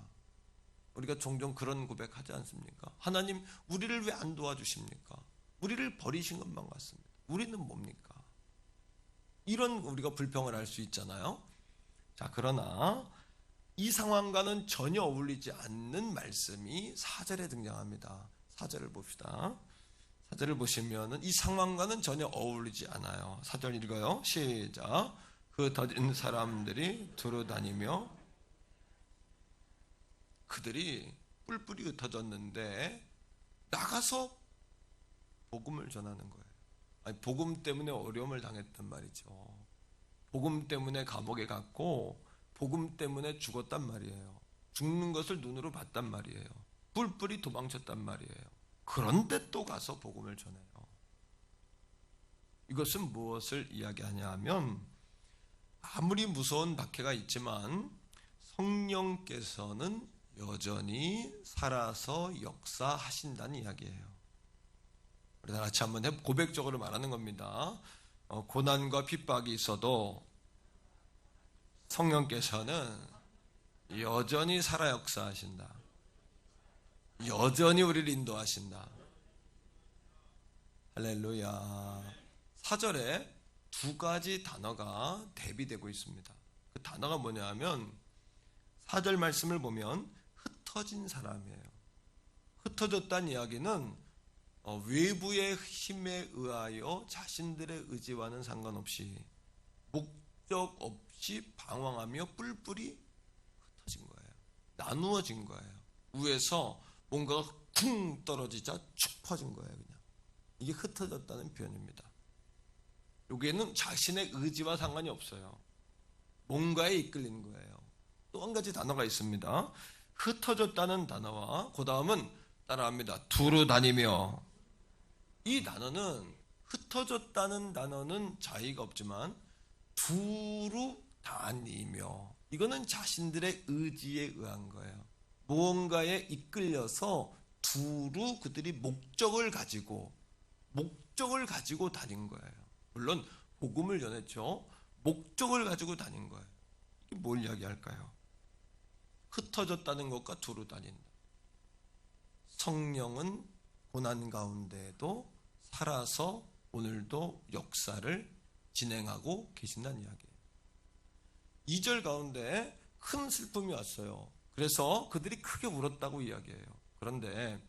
우리가 종종 그런 고백하지 않습니까? 하나님, 우리를 왜 안 도와주십니까? 우리를 버리신 것만 같습니다. 우리는 뭡니까? 이런 우리가 불평을 할 수 있잖아요. 자, 그러나 이 상황과는 전혀 어울리지 않는 말씀이 4절에 등장합니다. 4절을 봅시다. 4절을 보시면은 이 상황과는 전혀 어울리지 않아요. 4절 읽어요. 시작. 그 더딘 사람들이 두루 다니며, 그들이 뿔뿔이 흩어졌는데 나가서 복음을 전하는 거예요. 아니, 복음 때문에 어려움을 당했단 말이죠. 복음 때문에 감옥에 갔고 복음 때문에 죽었단 말이에요. 죽는 것을 눈으로 봤단 말이에요. 뿔뿔이 도망쳤단 말이에요. 그런데 또 가서 복음을 전해요. 이것은 무엇을 이야기하냐 하면, 아무리 무서운 박해가 있지만 성령께서는 여전히 살아서 역사하신다는 이야기예요. 우리 다 같이 한번 고백적으로 말하는 겁니다. 고난과 핍박이 있어도 성령께서는 여전히 살아 역사하신다. 여전히 우리를 인도하신다. 할렐루야. 4절에 두 가지 단어가 대비되고 있습니다. 그 단어가 뭐냐 하면, 4절 말씀을 보면 흩어진 사람이에요. 흩어졌다는 이야기는 외부의 힘에 의하여 자신들의 의지와는 상관없이 목적 없이 방황하며 뿔뿔이 흩어진 거예요. 나누어진 거예요. 위에서 뭔가가 쿵 떨어지자 축 퍼진 거예요. 그냥 이게 흩어졌다는 표현입니다. 여기에는 자신의 의지와 상관이 없어요. 뭔가에 이끌리는 거예요. 또 한 가지 단어가 있습니다. 흩어졌다는 단어와 그 다음은 따라합니다. 두루 다니며. 이 단어는, 흩어졌다는 단어는 자의가 없지만 두루 다니며, 이거는 자신들의 의지에 의한 거예요. 무언가에 이끌려서 두루 그들이 목적을 가지고 다닌 거예요. 물론 복음을 전했죠. 목적을 가지고 다닌 거예요. 이게 뭘 이야기할까요? 흩어졌다는 것과 두루 다닌다. 성령은 고난 가운데에도 살아서 오늘도 역사를 진행하고 계신다는 이야기예요. 2절 가운데 큰 슬픔이 왔어요. 그래서 그들이 크게 울었다고 이야기해요. 그런데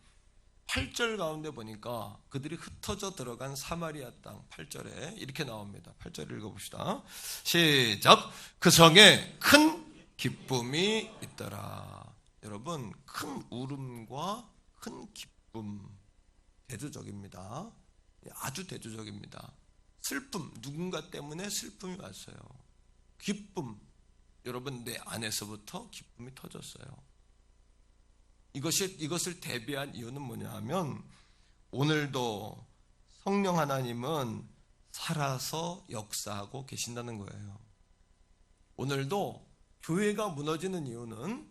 8절 가운데 보니까 그들이 흩어져 들어간 사마리아 땅 8절에 이렇게 나옵니다. 8절 읽어봅시다. 시작. 그 성에 큰 기쁨이 있더라. 여러분, 큰 울음과 큰 기쁨, 대조적입니다. 아주 대조적입니다. 슬픔, 누군가 때문에 슬픔이 왔어요. 기쁨, 여러분 내 안에서부터 기쁨이 터졌어요. 이것을 대비한 이유는 뭐냐 하면 오늘도 성령 하나님은 살아서 역사하고 계신다는 거예요. 오늘도 교회가 무너지는 이유는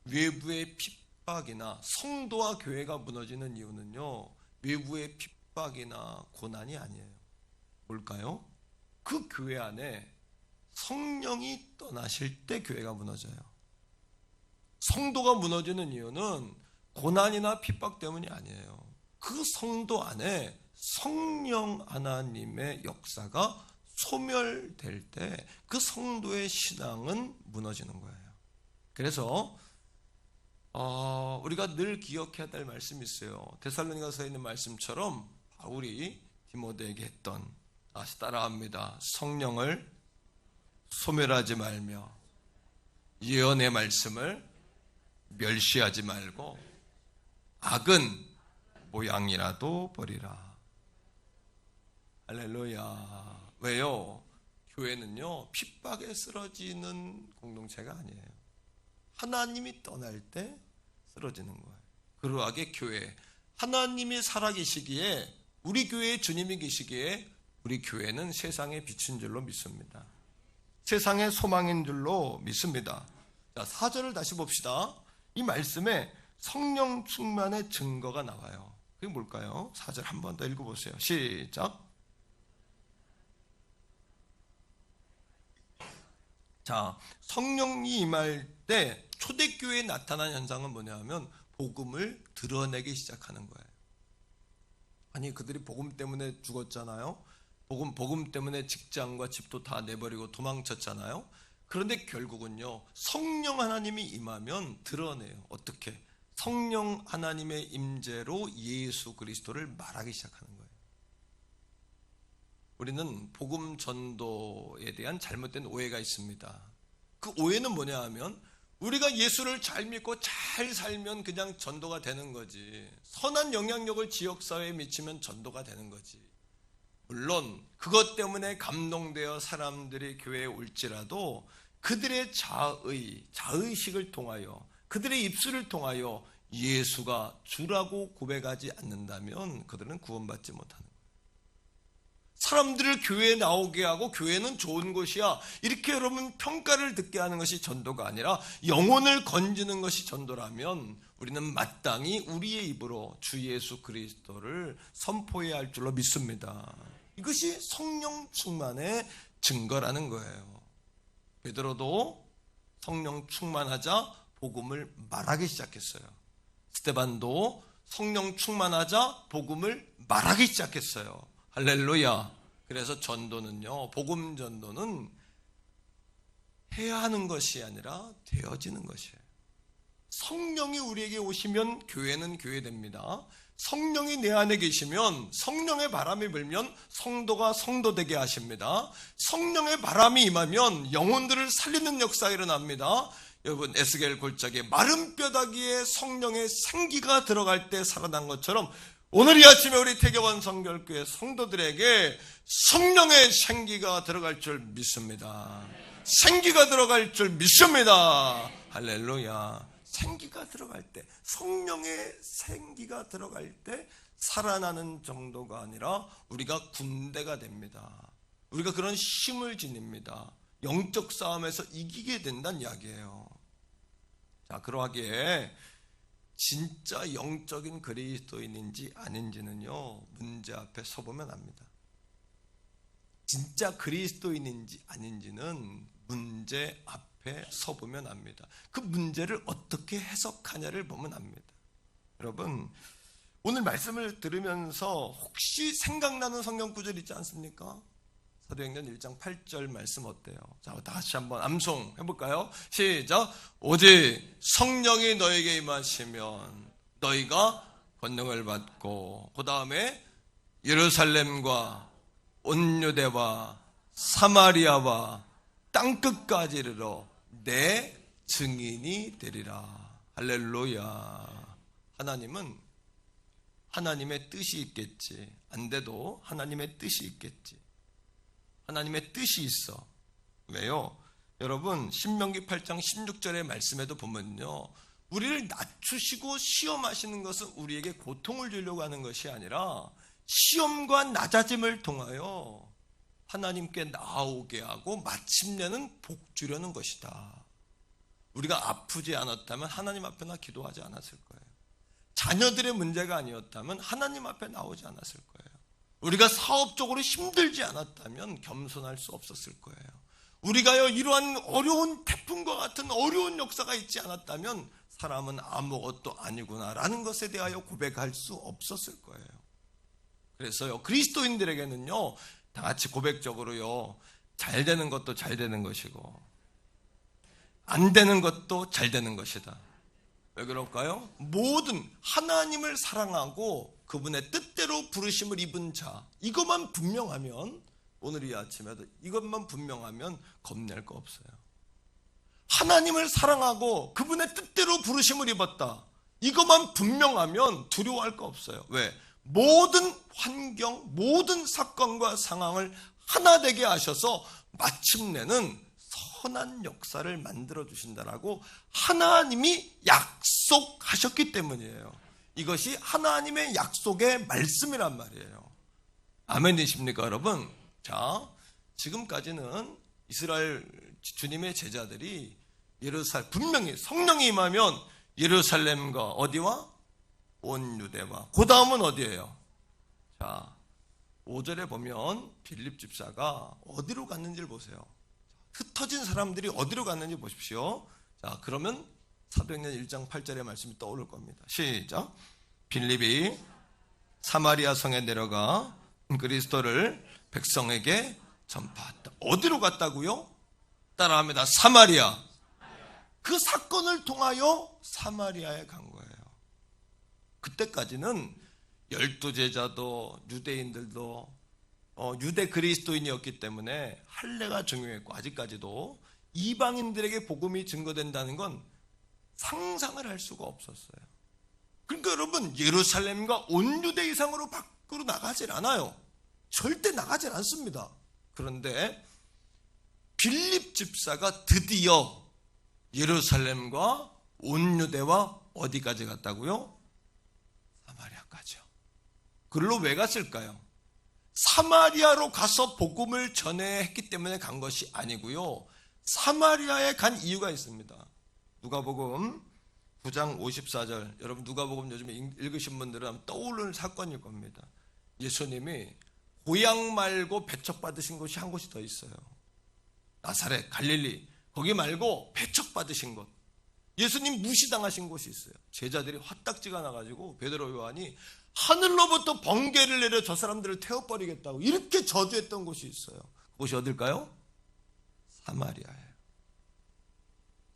외부의 핍박이나 성도와 교회가 무너지는 이유는요, 외부의 핍박이나 고난이 아니에요. 뭘까요? 그 교회 안에 성령이 떠나실 때 교회가 무너져요. 성도가 무너지는 이유는 고난이나 핍박 때문이 아니에요. 그 성도 안에 성령 하나님의 역사가 소멸될 때 그 성도의 신앙은 무너지는 거예요. 그래서 우리가 늘 기억해야 될 말씀이 있어요. 데살로니가서에 있는 말씀처럼 바울이 디모데에게 했던, 다시 따라합니다. 성령을 소멸하지 말며 예언의 말씀을 멸시하지 말고 악은 모양이라도 버리라. 할렐루야. 왜요? 교회는요, 핍박에 쓰러지는 공동체가 아니에요. 하나님이 떠날 때 쓰러지는 거예요. 그러하게 교회, 하나님이 살아계시기에, 우리 교회에 주님이 계시기에 우리 교회는 세상의 빛인 줄로 믿습니다. 세상의 소망인 줄로 믿습니다. 자, 4절을 다시 봅시다. 이 말씀에 성령 충만의 증거가 나와요. 그게 뭘까요? 4절 한 번 더 읽어보세요. 시작. 자, 성령이 임할 때 초대교회에 나타난 현상은 뭐냐 하면 복음을 드러내기 시작하는 거예요. 아니, 그들이 복음 때문에 죽었잖아요. 복음 때문에 직장과 집도 다 내버리고 도망쳤잖아요. 그런데 결국은요, 성령 하나님이 임하면 드러내요. 어떻게? 성령 하나님의 임재로 예수 그리스도를 말하기 시작하는 거예요. 우리는 복음 전도에 대한 잘못된 오해가 있습니다. 그 오해는 뭐냐 하면 우리가 예수를 잘 믿고 잘 살면 그냥 전도가 되는 거지, 선한 영향력을 지역사회에 미치면 전도가 되는 거지. 물론 그것 때문에 감동되어 사람들이 교회에 올지라도 그들의 자의식을 통하여, 그들의 입술을 통하여 예수가 주라고 고백하지 않는다면 그들은 구원받지 못하는 거예요. 사람들을 교회에 나오게 하고 교회는 좋은 곳이야, 이렇게 여러분 평가를 듣게 하는 것이 전도가 아니라 영혼을 건지는 것이 전도라면 우리는 마땅히 우리의 입으로 주 예수 그리스도를 선포해야 할 줄로 믿습니다. 이것이 성령 충만의 증거라는 거예요. 베드로도 성령 충만하자 복음을 말하기 시작했어요. 스데반도 성령 충만하자 복음을 말하기 시작했어요. 할렐루야. 그래서 전도는요, 복음 전도는 해야 하는 것이 아니라 되어지는 것이에요. 성령이 우리에게 오시면 교회는 교회됩니다. 성령이 내 안에 계시면, 성령의 바람이 불면 성도가 성도되게 하십니다. 성령의 바람이 임하면 영혼들을 살리는 역사가 일어납니다. 여러분, 에스겔 골짜기에 마른 뼈다귀에 성령의 생기가 들어갈 때 살아난 것처럼 오늘 이 아침에 우리 태교원 성결교회 성도들에게 성령의 생기가 들어갈 줄 믿습니다. 생기가 들어갈 줄 믿습니다. 할렐루야. 생기가 들어갈 때, 성령의 생기가 들어갈 때 살아나는 정도가 아니라 우리가 군대가 됩니다. 우리가 그런 힘을 지닙니다. 영적 싸움에서 이기게 된다는 이야기예요. 자, 그러하기에 진짜 영적인 그리스도인인지 아닌지는요, 문제 앞에 서보면 압니다. 진짜 그리스도인인지 아닌지는 문제 앞에 서보면 압니다. 그 문제를 어떻게 해석하냐를 보면 압니다. 여러분, 오늘 말씀을 들으면서 혹시 생각나는 성경 구절 있지 않습니까? 사도행전 1장 8절 말씀 어때요? 자, 다시 한번 암송 해볼까요? 시작. 오직 성령이 너에게 임하시면 너희가 권능을 받고, 그 다음에 예루살렘과 온 유대와 사마리아와 땅끝까지 이르러 내 증인이 되리라. 할렐루야. 하나님은 하나님의 뜻이 있겠지. 안 돼도 하나님의 뜻이 있겠지. 하나님의 뜻이 있어. 왜요? 여러분, 신명기 8장 16절의 말씀에도 보면요, 우리를 낮추시고 시험하시는 것은 우리에게 고통을 주려고 하는 것이 아니라 시험과 낮아짐을 통하여 하나님께 나오게 하고 마침내는 복 주려는 것이다. 우리가 아프지 않았다면 하나님 앞에 나 기도하지 않았을 거예요. 자녀들의 문제가 아니었다면 하나님 앞에 나오지 않았을 거예요. 우리가 사업적으로 힘들지 않았다면 겸손할 수 없었을 거예요. 우리가요 이러한 어려운 태풍과 같은 어려운 역사가 있지 않았다면 사람은 아무것도 아니구나라는 것에 대하여 고백할 수 없었을 거예요. 그래서요 그리스도인들에게는요 다 같이 고백적으로요 잘 되는 것도 잘 되는 것이고 안 되는 것도 잘 되는 것이다. 왜 그럴까요? 모든 하나님을 사랑하고 그분의 뜻대로 부르심을 입은 자, 이것만 분명하면, 오늘 이 아침에도 이것만 분명하면 겁낼 거 없어요. 하나님을 사랑하고 그분의 뜻대로 부르심을 입었다, 이것만 분명하면 두려워할 거 없어요. 왜? 모든 환경, 모든 사건과 상황을 하나 되게 하셔서 마침내는 선한 역사를 만들어 주신다라고 하나님이 약속하셨기 때문이에요. 이것이 하나님의 약속의 말씀이란 말이에요. 아멘이십니까 여러분? 자, 지금까지는 이스라엘 주님의 제자들이 분명히 성령이 임하면 예루살렘과 어디와? 온 유대와, 그 다음은 어디예요? 자, 5절에 보면 빌립 집사가 어디로 갔는지를 보세요. 흩어진 사람들이 어디로 갔는지 보십시오. 자, 그러면 사도행전 1장 8절의 말씀이 떠오를 겁니다. 시작. 빌립이 사마리아 성에 내려가 그리스도를 백성에게 전파했다. 어디로 갔다고요? 따라합니다. 사마리아. 그 사건을 통하여 사마리아에 간 거예요. 그때까지는 12제자도 유대인들도 유대 그리스도인이었기 때문에 할례가 중요했고, 아직까지도 이방인들에게 복음이 증거된다는 건 상상을 할 수가 없었어요. 그러니까 여러분, 예루살렘과 온 유대 이상으로 밖으로 나가질 않아요. 절대 나가질 않습니다. 그런데 빌립 집사가 드디어 예루살렘과 온 유대와 어디까지 갔다고요? 사마리아까지요. 그걸로 왜 갔을까요? 사마리아로 가서 복음을 전해야 했기 때문에 간 것이 아니고요, 사마리아에 간 이유가 있습니다. 누가복음 9장 54절, 여러분 누가복음 요즘에 읽으신 분들은 떠오르는 사건일 겁니다. 예수님이 고향 말고 배척받으신 곳이 한 곳이 더 있어요. 나사렛, 갈릴리, 거기 말고 배척받으신 곳, 예수님 무시당하신 곳이 있어요. 제자들이 화딱지가 나가지고 베드로 요한이 하늘로부터 번개를 내려 저 사람들을 태워버리겠다고 이렇게 저주했던 곳이 있어요. 그곳이 어딜까요? 사마리아예요.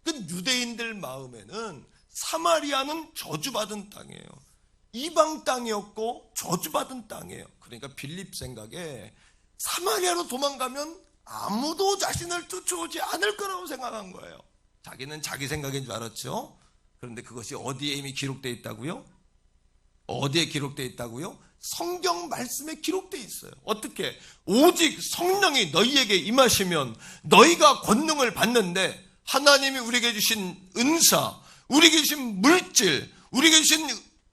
그 유대인들 마음에는 사마리아는 저주받은 땅이에요. 이방 땅이었고 저주받은 땅이에요. 그러니까 빌립 생각에 사마리아로 도망가면 아무도 자신을 쫓아오지 않을 거라고 생각한 거예요. 자기는 자기 생각인 줄 알았죠. 그런데 그것이 어디에 이미 기록되어 있다고요? 어디에 기록되어 있다고요? 성경 말씀에 기록되어 있어요. 어떻게? 오직 성령이 너희에게 임하시면 너희가 권능을 받는데, 하나님이 우리에게 주신 은사, 우리에게 주신 물질, 우리에게 주신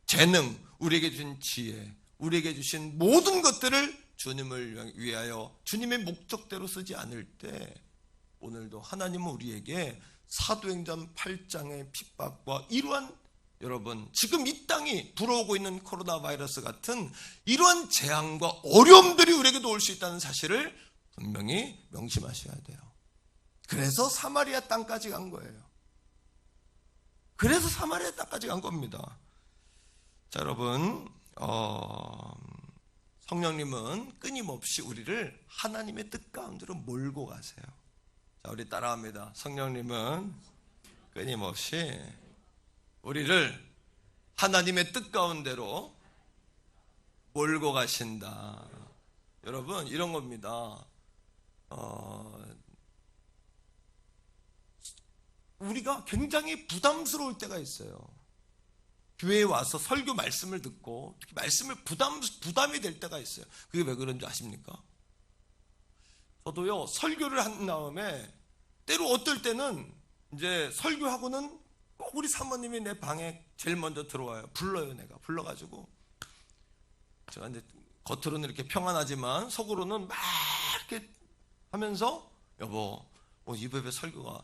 재능, 우리에게 주신 지혜, 우리에게 주신 모든 것들을 주님을 위하여 주님의 목적대로 쓰지 않을 때, 오늘도 하나님은 우리에게 사도행전 8장의 핍박과 이러한, 여러분 지금 이 땅이 불어오고 있는 코로나 바이러스 같은 이러한 재앙과 어려움들이 우리에게도 올 수 있다는 사실을 분명히 명심하셔야 돼요. 그래서 사마리아 땅까지 간 거예요. 그래서 사마리아 땅까지 간 겁니다. 자, 여러분, 성령님은 끊임없이 우리를 하나님의 뜻 가운데로 몰고 가세요. 자, 우리 따라합니다. 성령님은 끊임없이 우리를 하나님의 뜻 가운데로 몰고 가신다. 여러분, 이런 겁니다. 우리가 굉장히 부담스러울 때가 있어요. 교회에 와서 설교 말씀을 듣고 특히 말씀을 부담이 될 때가 있어요. 그게 왜 그런지 아십니까? 저도요, 설교를 한 다음에 때로 어떨 때는 이제 설교하고는 꼭 우리 사모님이 내 방에 제일 먼저 들어와요. 불러요. 내가 불러가지고 제가 이제 겉으로는 이렇게 평안하지만 속으로는 막 이렇게 하면서 여보 이번에 설교가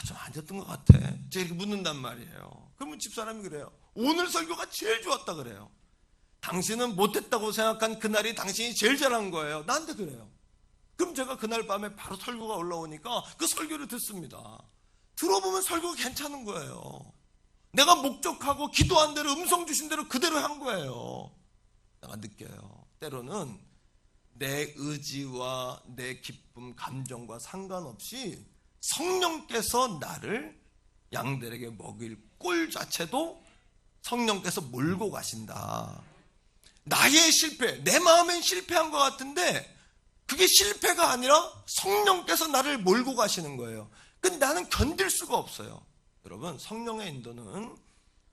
좀 안 됐던 것 같아. 제가 이렇게 묻는단 말이에요. 그러면 집사람이 그래요. 오늘 설교가 제일 좋았다 그래요. 당신은 못했다고 생각한 그날이 당신이 제일 잘한 거예요. 나한테 그래요. 그럼 제가 그날 밤에 바로 설교가 올라오니까 그 설교를 듣습니다. 들어보면 설교가 괜찮은 거예요. 내가 목적하고 기도한 대로 음성 주신 대로 그대로 한 거예요. 내가 느껴요. 때로는 내 의지와 내 기쁨, 감정과 상관없이 성령께서 나를 양들에게 먹일 꼴 자체도 성령께서 몰고 가신다. 나의 실패, 내 마음엔 실패한 것 같은데 그게 실패가 아니라 성령께서 나를 몰고 가시는 거예요. 근데 나는 견딜 수가 없어요. 여러분, 성령의 인도는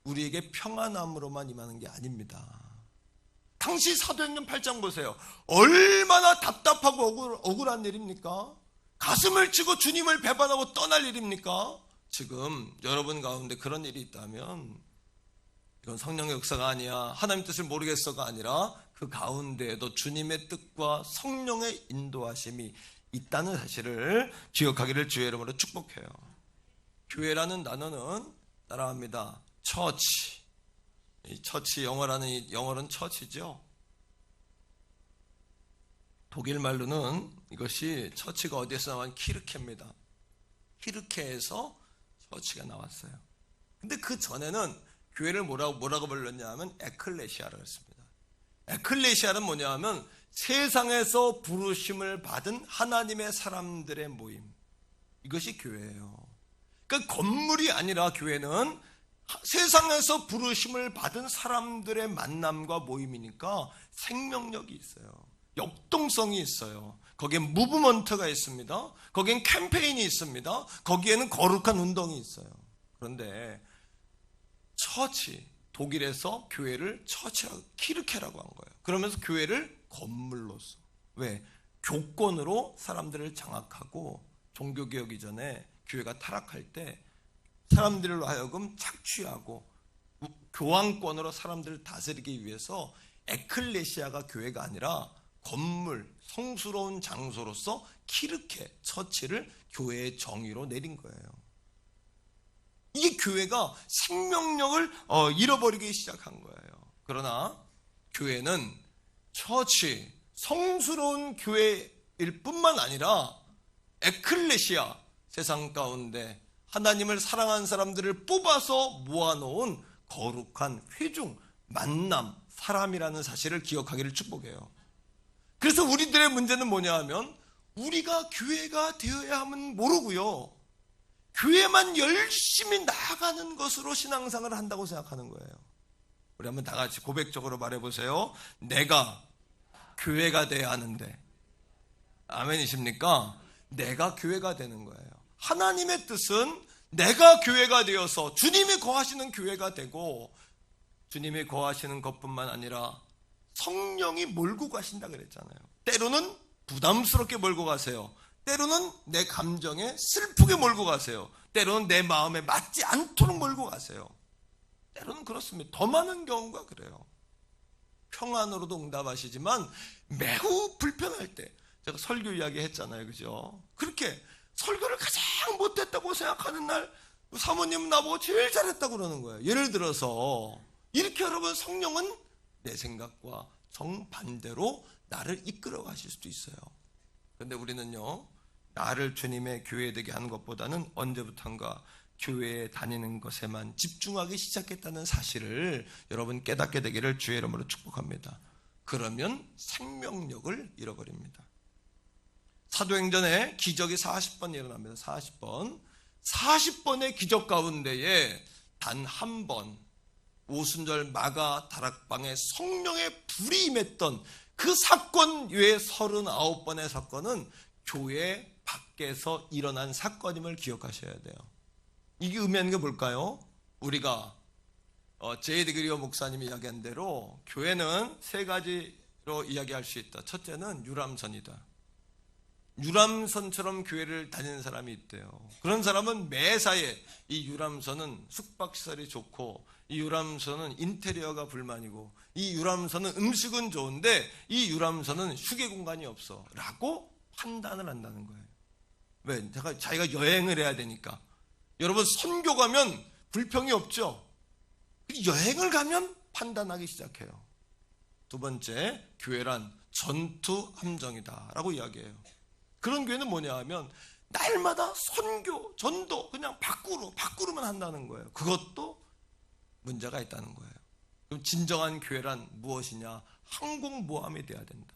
우리에게 평안함으로만 임하는 게 아닙니다. 당시 사도행전 8장 보세요. 얼마나 답답하고 억울한 일입니까? 가슴을 치고 주님을 배반하고 떠날 일입니까? 지금 여러분 가운데 그런 일이 있다면 이건 성령의 역사가 아니야, 하나님 뜻을 모르겠어가 아니라 그 가운데에도 주님의 뜻과 성령의 인도하심이 있다는 사실을 기억하기를 주의 이름으로 축복해요. 교회라는 단어는 따라합니다. 처치. 이 처치, 영어로는 처치죠. 독일 말로는 이것이 처치가 어디에서 나온 키르케입니다. 키르케에서 처치가 나왔어요. 근데 그 전에는 교회를 뭐라고 불렀냐 하면 에클레시아라고 했습니다. 에클레시아는 뭐냐 하면 세상에서 부르심을 받은 하나님의 사람들의 모임. 이것이 교회예요. 그러니까 건물이 아니라 교회는 세상에서 부르심을 받은 사람들의 만남과 모임이니까 생명력이 있어요. 역동성이 있어요. 거기엔 무브먼트가 있습니다. 거기엔 캠페인이 있습니다. 거기에는 거룩한 운동이 있어요. 그런데 처치, 독일에서 교회를 처치라고, 키르케라고 한 거예요. 그러면서 교회를 건물로서. 왜? 교권으로 사람들을 장악하고 종교개혁 이전에 교회가 타락할 때 사람들로 하여금 착취하고 교황권으로 사람들을 다스리기 위해서 에클레시아가 교회가 아니라 건물, 성스러운 장소로서 키르케, 처치를 교회의 정의로 내린 거예요. 이게 교회가 생명력을 잃어버리기 시작한 거예요. 그러나 교회는 처치, 성스러운 교회일 뿐만 아니라 에클레시아, 세상 가운데 하나님을 사랑하는 사람들을 뽑아서 모아놓은 거룩한 회중, 만남, 사람이라는 사실을 기억하기를 축복해요. 그래서 우리들의 문제는 뭐냐 하면 우리가 교회가 되어야 하면 모르고요, 교회만 열심히 나아가는 것으로 신앙생활을 한다고 생각하는 거예요. 우리 한번 다 같이 고백적으로 말해보세요. 내가 교회가 돼야 하는데, 아멘이십니까? 내가 교회가 되는 거예요. 하나님의 뜻은 내가 교회가 되어서 주님이 거하시는 교회가 되고, 주님이 거하시는 것뿐만 아니라 성령이 몰고 가신다 그랬잖아요. 때로는 부담스럽게 몰고 가세요. 때로는 내 감정에 슬프게 몰고 가세요. 때로는 내 마음에 맞지 않도록 몰고 가세요. 때로는 그렇습니다. 더 많은 경우가 그래요. 평안으로도 응답하시지만 매우 불편할 때, 제가 설교 이야기 했잖아요. 그죠? 그렇게 설교를 가장 못했다고 생각하는 날 사모님은 나보고 제일 잘했다고 그러는 거예요. 예를 들어서 이렇게 여러분, 성령은 내 생각과 정반대로 나를 이끌어 가실 수도 있어요. 그런데 우리는요, 나를 주님의 교회 되게 하는 것보다는 언제부턴가 교회에 다니는 것에만 집중하기 시작했다는 사실을 여러분 깨닫게 되기를 주의 이름으로 축복합니다. 그러면 생명력을 잃어버립니다. 사도행전에 기적이 40번 일어납니다. 40번의 기적 가운데에 단 한 번, 오순절 마가 다락방에 성령의 불이 임했던 그 사건 외에 39번의 사건은 교회 밖에서 일어난 사건임을 기억하셔야 돼요. 이게 의미하는 게 뭘까요? 우리가 제이드 그리어 목사님이 이야기한 대로 교회는 세 가지로 이야기할 수 있다. 첫째는 유람선이다. 유람선처럼 교회를 다니는 사람이 있대요. 그런 사람은 매사에 이 유람선은 숙박시설이 좋고, 이 유람선은 인테리어가 불만이고, 이 유람선은 음식은 좋은데 이 유람선은 휴게 공간이 없어 라고 판단을 한다는 거예요. 왜? 자기가 여행을 해야 되니까. 여러분, 선교 가면 불평이 없죠? 여행을 가면 판단하기 시작해요. 두 번째, 교회란 전투 함정이다 라고 이야기해요. 그런 교회는 뭐냐 하면 날마다 선교, 전도 그냥 밖으로만 한다는 거예요. 그것도 문제가 있다는 거예요. 그럼 진정한 교회란 무엇이냐? 항공모함이 돼야 된다.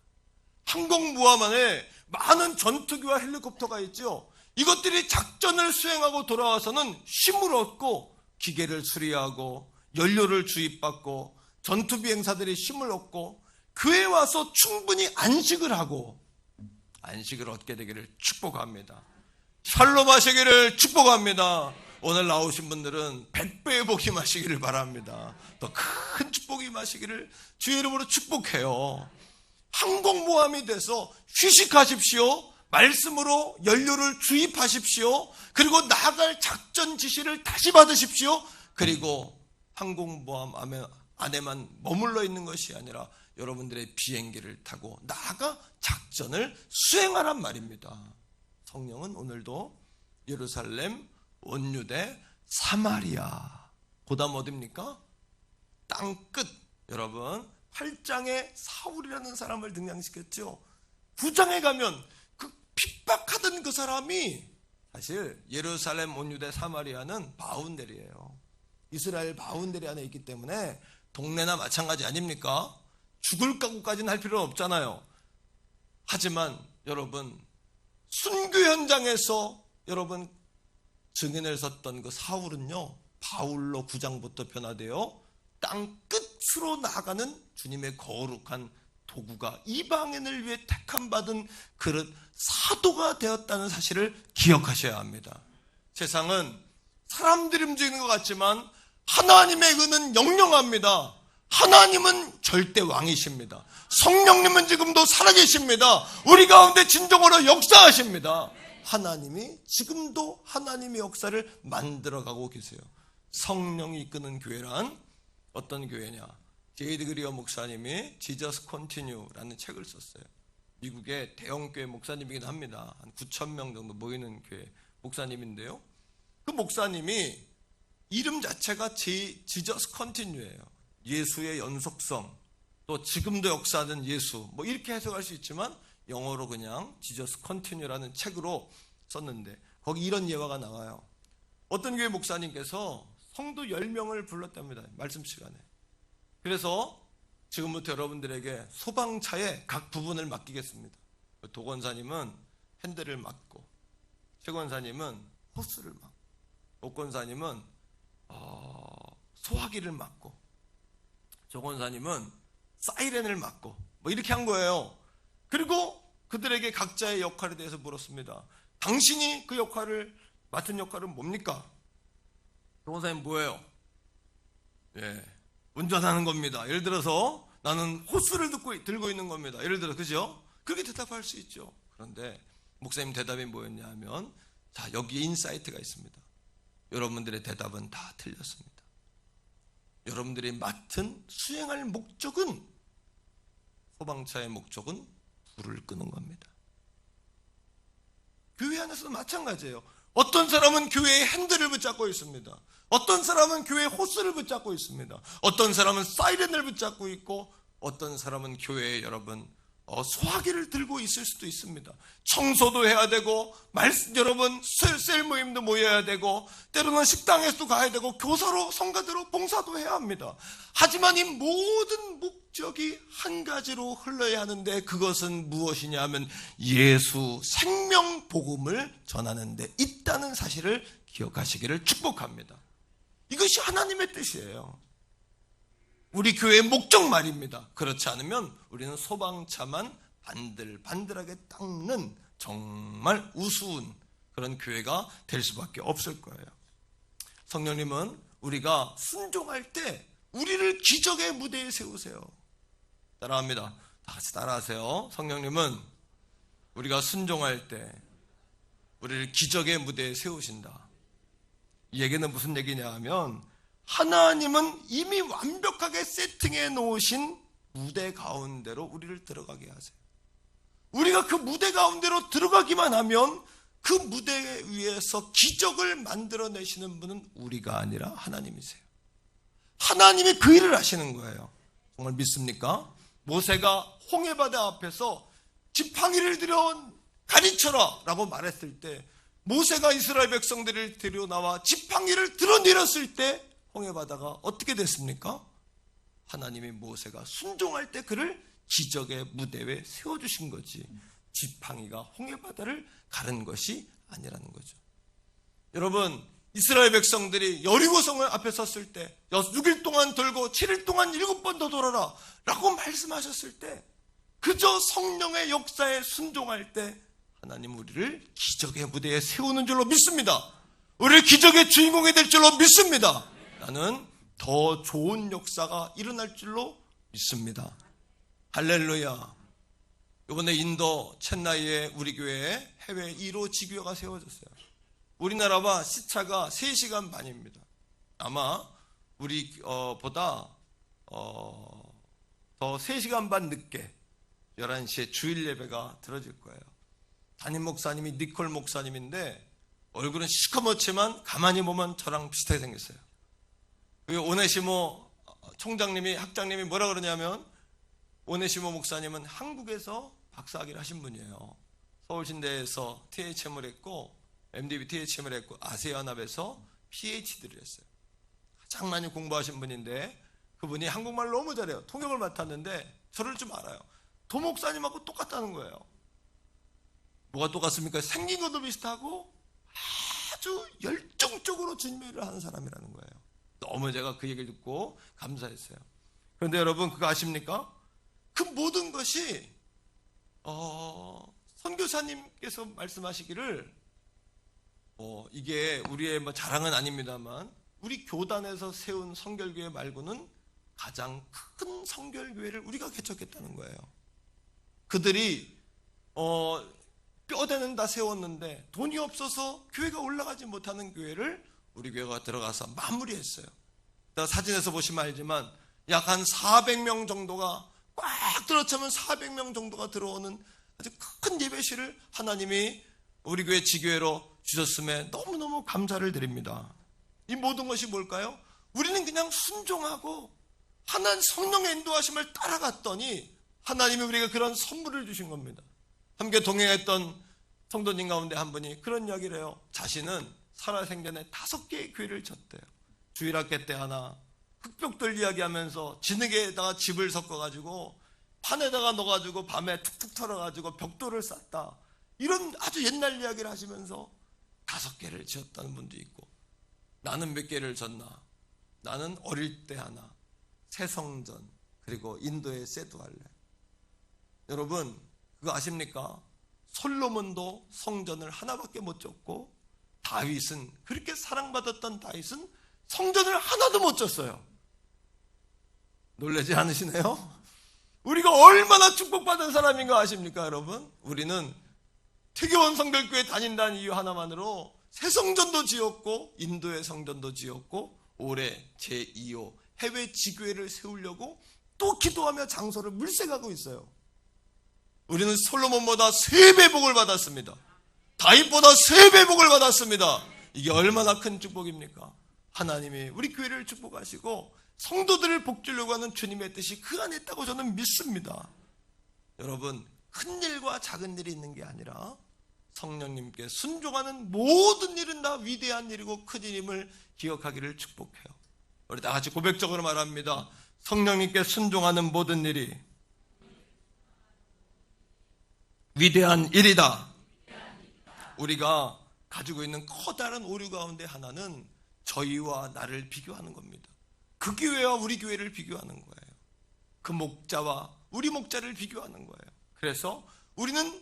항공모함 안에 많은 전투기와 헬리콥터가 있죠. 이것들이 작전을 수행하고 돌아와서는 쉼을 얻고 기계를 수리하고 연료를 주입받고 전투비행사들이 쉼을 얻고 교회에 와서 충분히 안식을 하고 안식을 얻게 되기를 축복합니다. 샬롬 하시기를 축복합니다. 오늘 나오신 분들은 100배의 복이 마시기를 바랍니다. 더 큰 축복이 마시기를 주의 이름으로 축복해요. 항공모함이 돼서 휴식하십시오. 말씀으로 연료를 주입하십시오. 그리고 나아갈 작전 지시를 다시 받으십시오. 그리고 항공모함 안에만 머물러 있는 것이 아니라 여러분들의 비행기를 타고 나아가 작전을 수행하란 말입니다. 성령은 오늘도 예루살렘, 온유대, 사마리아, 그다음 어딥니까? 땅끝. 여러분, 8장에 사울이라는 사람을 등장시켰죠. 9장에 가면 그 핍박하던 그 사람이 사실 예루살렘, 온유대, 사마리아는 바운데리예요. 이스라엘 바운데리 안에 있기 때문에 동네나 마찬가지 아닙니까? 죽을 각오까지는 할 필요는 없잖아요. 하지만 여러분, 순교 현장에서 여러분 증인을 섰던 그 사울은요, 바울로 9장부터 변화되어 땅 끝으로 나아가는 주님의 거룩한 도구가 이방인을 위해 택함받은 그릇 사도가 되었다는 사실을 기억하셔야 합니다. 세상은 사람들이 움직이는 것 같지만 하나님의 은은 영영합니다. 하나님은 절대 왕이십니다. 성령님은 지금도 살아계십니다. 우리 가운데 진정으로 역사하십니다. 하나님이 지금도 하나님의 역사를 만들어가고 계세요. 성령이 이끄는 교회란 어떤 교회냐? 제이드 그리어 목사님이 지저스 컨티뉴라는 책을 썼어요. 미국의 대형교회 목사님이긴 합니다. 한 9,000명 정도 모이는 교회 목사님인데요. 그 목사님이 이름 자체가 지저스 컨티뉴예요. 예수의 연속성, 또 지금도 역사하는 예수, 뭐 이렇게 해석할 수 있지만 영어로 그냥 지저스 컨티뉴라는 책으로 썼는데 거기 이런 예화가 나와요. 어떤 교회 목사님께서 성도 10명을 불렀답니다. 말씀 시간에. 그래서 지금부터 여러분들에게 소방차의 각 부분을 맡기겠습니다. 도권사님은 핸들을 맡고, 최권사님은 호스를 맡고, 옥권사님은 소화기를 맡고, 조권사님은 사이렌을 맡고, 뭐 이렇게 한 거예요. 그리고 그들에게 각자의 역할에 대해서 물었습니다. 당신이 그 역할을 맡은 역할은 뭡니까? 조권사님 뭐예요? 운전하는 겁니다. 예를 들어서 나는 호스를 들고 있는 겁니다. 예를 들어, 그죠? 그렇게 대답할 수 있죠. 그런데 목사님 대답이 뭐였냐 하면, 자, 여기 인사이트가 있습니다. 여러분들의 대답은 다 틀렸습니다. 여러분들이 맡은 수행할 목적은, 소방차의 목적은 불을 끄는 겁니다. 교회 안에서도 마찬가지예요. 어떤 사람은 교회의 핸들을 붙잡고 있습니다. 어떤 사람은 교회의 호스를 붙잡고 있습니다. 어떤 사람은 사이렌을 붙잡고 있고, 어떤 사람은 교회에 여러분 소화기를 들고 있을 수도 있습니다. 청소도 해야 되고, 여러분 셀 모임도 모여야 되고, 때로는 식당에서도 가야 되고, 교사로 성가대로 봉사도 해야 합니다. 하지만 이 모든 목적이 한 가지로 흘러야 하는데, 그것은 무엇이냐 하면 예수 생명 복음을 전하는 데 있다는 사실을 기억하시기를 축복합니다. 이것이 하나님의 뜻이에요. 우리 교회의 목적 말입니다. 그렇지 않으면 우리는 소방차만 반들반들하게 닦는 정말 우스운 그런 교회가 될 수밖에 없을 거예요. 성령님은 우리가 순종할 때 우리를 기적의 무대에 세우세요. 따라합니다. 다 같이 따라하세요. 성령님은 우리가 순종할 때 우리를 기적의 무대에 세우신다. 이 얘기는 무슨 얘기냐 하면 하나님은 이미 완벽하게 세팅해 놓으신 무대 가운데로 우리를 들어가게 하세요. 우리가 그 무대 가운데로 들어가기만 하면 그 무대 위에서 기적을 만들어내시는 분은 우리가 아니라 하나님이세요. 하나님이 그 일을 하시는 거예요. 정말 믿습니까? 모세가 홍해바다 앞에서 지팡이를 들여 가르쳐라 라고 말했을 때 모세가 이스라엘 백성들을 데려 나와 지팡이를 들어내렸을 때 홍해바다가 어떻게 됐습니까? 하나님이 모세가 순종할 때 그를 기적의 무대 위에 세워주신 거지 지팡이가 홍해바다를 가른 것이 아니라는 거죠. 여러분, 이스라엘 백성들이 여리고성을 앞에 섰을 때 6일 동안 돌고 7일 동안 7번 더 돌아라 라고 말씀하셨을 때 그저 성령의 역사에 순종할 때 하나님 우리를 기적의 무대에 세우는 줄로 믿습니다. 우리를 기적의 주인공이 될 줄로 믿습니다. 나는 더 좋은 역사가 일어날 줄로 믿습니다. 할렐루야. 이번에 인도 첸나이에 우리 교회에 해외 1호 지교회가 세워졌어요. 우리나라와 시차가 3시간 반입니다. 아마 우리 보다 더 3시간 반 늦게 11시에 주일 예배가 들어질 거예요. 담임 목사님이 니콜 목사님인데 얼굴은 시커멓지만 가만히 보면 저랑 비슷하게 생겼어요. 오네시모 총장님이 학장님이 뭐라 그러냐면 오네시모 목사님은 한국에서 박사학위를 하신 분이에요. 서울신대에서 THM을 했고 MDB THM을 했고 아세아납에서 PhD를 했어요. 가장 많이 공부하신 분인데 그분이 한국말 너무 잘해요. 통역을 맡았는데 저를 좀 알아요. 도 목사님하고 똑같다는 거예요. 뭐가 똑같습니까? 생긴 것도 비슷하고 아주 열정적으로 주님의 일을 하는 사람이라는 거예요. 너무 제가 그 얘기를 듣고 감사했어요. 그런데 여러분 그거 아십니까? 그 모든 것이 선교사님께서 말씀하시기를 이게 우리의 뭐 자랑은 아닙니다만 우리 교단에서 세운 성결교회 말고는 가장 큰 성결교회를 우리가 개척했다는 거예요. 그들이 뼈대는 다 세웠는데 돈이 없어서 교회가 올라가지 못하는 교회를 우리 교회가 들어가서 마무리했어요. 사진에서 보시면 알지만 약 한 400명 정도가 꽉 들어차면 400명 정도가 들어오는 아주 큰 예배실을 하나님이 우리 교회 지교회로 주셨음에 너무너무 감사를 드립니다. 이 모든 것이 뭘까요? 우리는 그냥 순종하고 하나님 성령의 인도하심을 따라갔더니 하나님이 우리에게 그런 선물을 주신 겁니다. 함께 동행했던 성도님 가운데 한 분이 그런 이야기를 해요. 자신은 살아생전에 5개의 교회를 쳤대요. 주일학교 때 하나, 흑벽돌 이야기하면서 진흙에다가 집을 섞어가지고 판에다가 넣어가지고 밤에 툭툭 털어가지고 벽돌을 쌌다. 이런 아주 옛날 이야기를 하시면서 5개를 지었다는 분도 있고, 나는 몇 개를 졌나? 나는 어릴 때 하나, 새성전, 그리고 인도의 세두할레. 여러분 그거 아십니까? 솔로몬도 성전을 하나밖에 못 졌고 다윗은, 그렇게 사랑받았던 다윗은 성전을 하나도 못 졌어요. 놀라지 않으시네요? 우리가 얼마나 축복받은 사람인가 아십니까 여러분? 우리는 태교원 성결교회 다닌다는 이유 하나만으로 새 성전도 지었고 인도의 성전도 지었고 올해 제2호 해외 지교회를 세우려고 또 기도하며 장소를 물색하고 있어요. 우리는 솔로몬보다 3배 복을 받았습니다. 다윗보다 3배 복을 받았습니다. 이게 얼마나 큰 축복입니까? 하나님이 우리 교회를 축복하시고 성도들을 복주려고 하는 주님의 뜻이 그 안에 있다고 저는 믿습니다. 여러분, 큰 일과 작은 일이 있는 게 아니라 성령님께 순종하는 모든 일은 다 위대한 일이고 큰 일임을 기억하기를 축복해요. 우리 다 같이 고백적으로 말합니다. 성령님께 순종하는 모든 일이 위대한 일이다. 우리가 가지고 있는 커다란 오류 가운데 하나는 저희와 나를 비교하는 겁니다. 그 교회와 우리 교회를 비교하는 거예요. 그 목자와 우리 목자를 비교하는 거예요. 그래서 우리는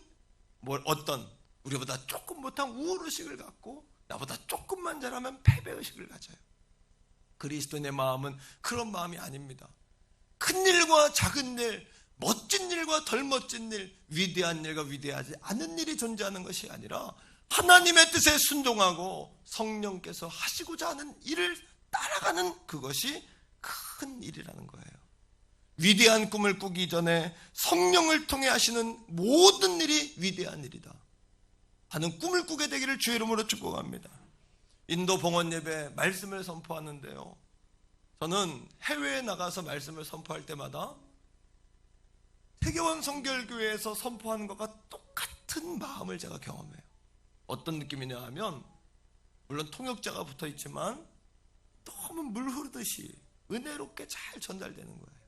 우리보다 조금 못한 우월의식을 갖고 나보다 조금만 잘하면 패배의식을 가져요. 그리스도인의 마음은 그런 마음이 아닙니다. 큰 일과 작은 일 멋진 일과 덜 멋진 일, 위대한 일과 위대하지 않은 일이 존재하는 것이 아니라 하나님의 뜻에 순종하고 성령께서 하시고자 하는 일을 따라가는 그것이 큰 일이라는 거예요. 위대한 꿈을 꾸기 전에 성령을 통해 하시는 모든 일이 위대한 일이다 하는 꿈을 꾸게 되기를 주의 이름으로 축복합니다. 인도 봉헌 예배 말씀을 선포하는데요, 저는 해외에 나가서 말씀을 선포할 때마다 태교원 성결교회에서 선포하는 것과 똑같은 마음을 제가 경험해요. 어떤 느낌이냐 하면, 물론 통역자가 붙어 있지만 너무 물 흐르듯이 은혜롭게 잘 전달되는 거예요.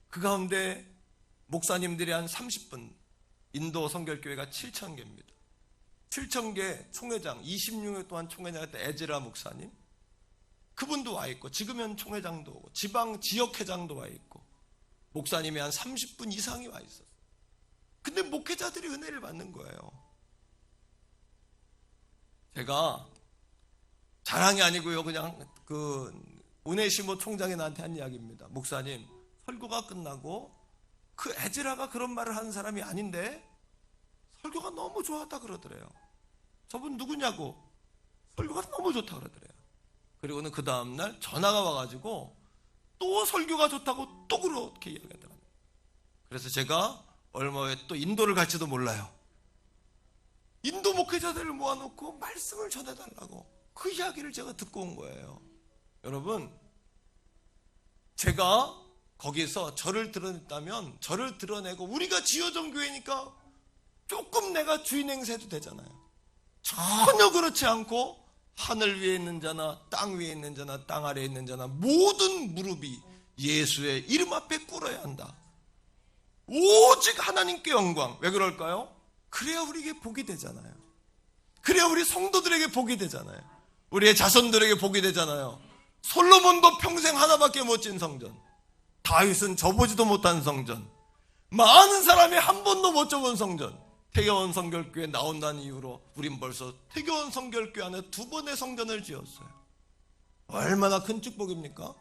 그 가운데 목사님들이 한 30분, 인도 성결교회가 7,000개입니다. 7,000개 총회장, 26년 동안 총회장했던 에즈라 목사님, 그분도 와 있고, 지금은 총회장도 오고, 지방 지역회장도 와 있고, 목사님이 한 30분 이상이 와 있었어요. 근데 목회자들이 은혜를 받는 거예요. 제가 자랑이 아니고요, 그냥 우네시모 총장이 나한테 한 이야기입니다. 목사님, 설교가 끝나고 그 에즈라가 그런 말을 하는 사람이 아닌데 설교가 너무 좋았다 그러더래요. 저분 누구냐고, 설교가 너무 좋다 그러더래요. 그리고는 그 다음날 전화가 와가지고 또 설교가 좋다고 또 그렇게 이야기하더라고요. 그래서 제가 얼마 후에 또 인도를 갈지도 몰라요. 인도 목회자들을 모아놓고 말씀을 전해달라고 그 이야기를 제가 듣고 온 거예요. 여러분, 제가 거기서 저를 드러냈다면 저를 드러내고, 우리가 지어전 교회니까 조금 내가 주인 행세도 되잖아요. 전혀 그렇지 않고 하늘 위에 있는 자나 땅 위에 있는 자나 땅 아래에 있는 자나 모든 무릎이 예수의 이름 앞에 꿇어야 한다. 오직 하나님께 영광. 왜 그럴까요? 그래야 우리에게 복이 되잖아요. 그래야 우리 성도들에게 복이 되잖아요. 우리의 자손들에게 복이 되잖아요. 솔로몬도 평생 하나밖에 못 진 성전, 다윗은 저보지도 못한 성전, 많은 사람이 한 번도 못 접은 성전, 태교원 성결교회 나온다는 이유로 우린 벌써 태교원 성결교회 안에 2번의 성전을 지었어요. 얼마나 큰 축복입니까?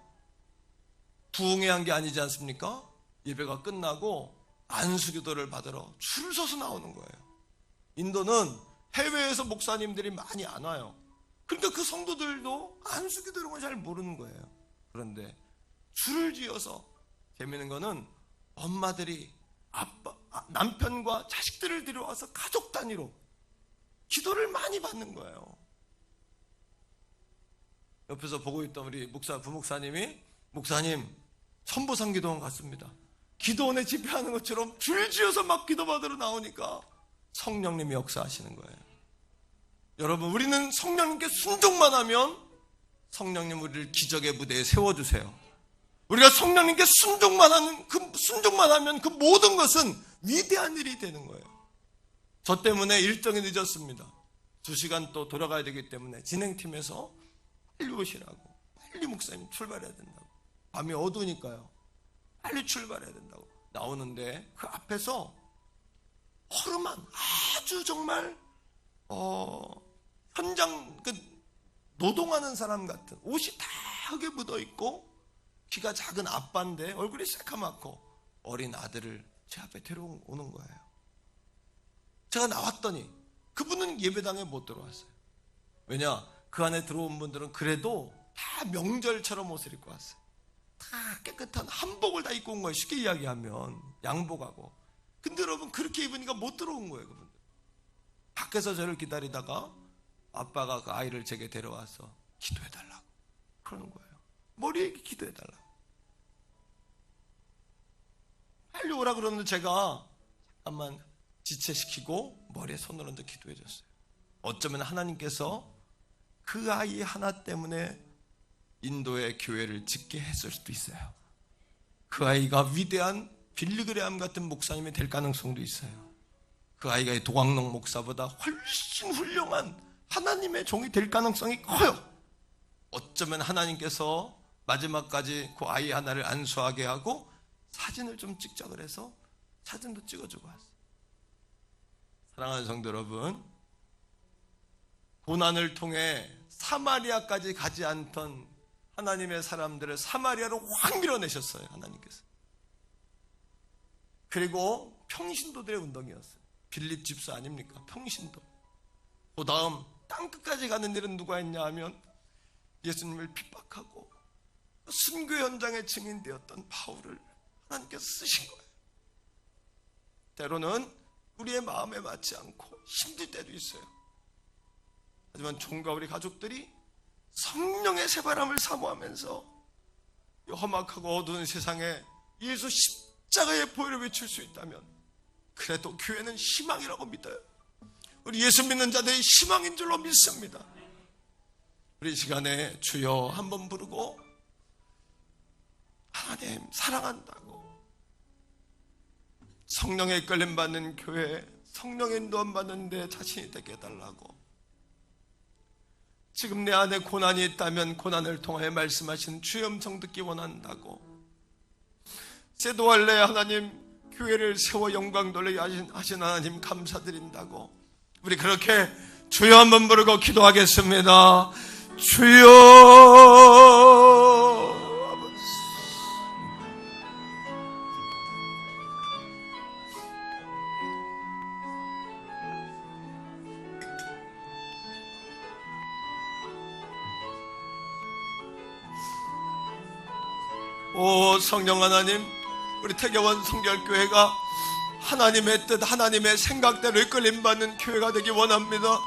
부흥회한 게 아니지 않습니까? 예배가 끝나고 안수기도를 받으러 줄 서서 나오는 거예요. 인도는 해외에서 목사님들이 많이 안 와요. 그러니까 그 성도들도 안수기도 이런 걸 잘 모르는 거예요. 그런데 줄을 지어서, 재미있는 거는 엄마들이 남편과 자식들을 데려와서 가족 단위로 기도를 많이 받는 거예요. 옆에서 보고 있던 우리 부목사님이, 목사님, 천보상 기도원 갔습니다. 기도원에 집회하는 것처럼 줄 지어서 막 기도받으러 나오니까 성령님이 역사하시는 거예요. 여러분, 우리는 성령님께 순종만 하면 성령님 우리를 기적의 무대에 세워주세요. 우리가 성령님께 순종만 하면 그 모든 것은 위대한 일이 되는 거예요. 저 때문에 일정이 늦었습니다. 2시간 또 돌아가야 되기 때문에 진행팀에서 빨리 오시라고, 빨리 목사님 출발해야 된다고, 밤이 어두우니까요, 빨리 출발해야 된다고 나오는데, 그 앞에서 허름한, 아주 정말 현장 노동하는 사람 같은, 옷이 다 흙에 묻어 있고 키가 작은 아빠인데 얼굴이 새카맣고 어린 아들을 제 앞에 데려오는 거예요. 제가 나왔더니 그분은 예배당에 못 들어왔어요. 왜냐? 그 안에 들어온 분들은 그래도 다 명절처럼 옷을 입고 왔어요. 다 깨끗한 한복을 다 입고 온 거예요. 쉽게 이야기하면 양복하고. 근데 여러분, 그렇게 입으니까 못 들어온 거예요. 그분들 밖에서 저를 기다리다가 아빠가 그 아이를 제게 데려와서 기도해달라고 그러는 거예요. 머리에 기도해달라고. 빨리 오라 그러는데 제가 잠깐만 지체시키고 머리에 손을 얹어 기도해줬어요. 어쩌면 하나님께서 그 아이 하나 때문에 인도의 교회를 짓게 했을 수도 있어요. 그 아이가 위대한 빌리그레암 같은 목사님이 될 가능성도 있어요. 그 아이가 도광록 목사보다 훨씬 훌륭한 하나님의 종이 될 가능성이 커요. 어쩌면 하나님께서 마지막까지 그 아이 하나를 안수하게 하고 사진을 좀 찍자 그래서 사진도 찍어주고 왔어요. 사랑하는 성도 여러분, 고난을 통해 사마리아까지 가지 않던 하나님의 사람들을 사마리아로 확 밀어내셨어요. 하나님께서 그리고 평신도들의 운동이었어요. 빌립 집사 아닙니까? 평신도. 그 다음 땅끝까지 가는 일은 누가 했냐 하면 예수님을 핍박하고 순교 현장의 증인되었던 바울을 하나님께서 쓰신 거예요. 때로는 우리의 마음에 맞지 않고 힘들 때도 있어요. 하지만 종과 우리 가족들이 성령의 새바람을 사모하면서 이 험악하고 어두운 세상에 예수 십자가의 보혈을 외칠 수 있다면 그래도 교회는 희망이라고 믿어요. 우리 예수 믿는 자들이 희망인 줄로 믿습니다. 우리 시간에 주여 한번 부르고 하나님 사랑한다고, 성령의 이끌림 받는 교회, 성령의 인도함 받는 데 자신이 되게 해달라고, 지금 내 안에 고난이 있다면 고난을 통하여 말씀하신 주의 음성 듣기 원한다고, 세도할래 하나님 교회를 세워 영광 돌리게 하신 하나님 감사드린다고, 우리 그렇게 주여 한번 부르고 기도하겠습니다. 주여 아버지, 오 성령 하나님, 우리 태교원 성결교회가 하나님의 뜻, 하나님의 생각대로 이끌림받는 교회가 되기 원합니다.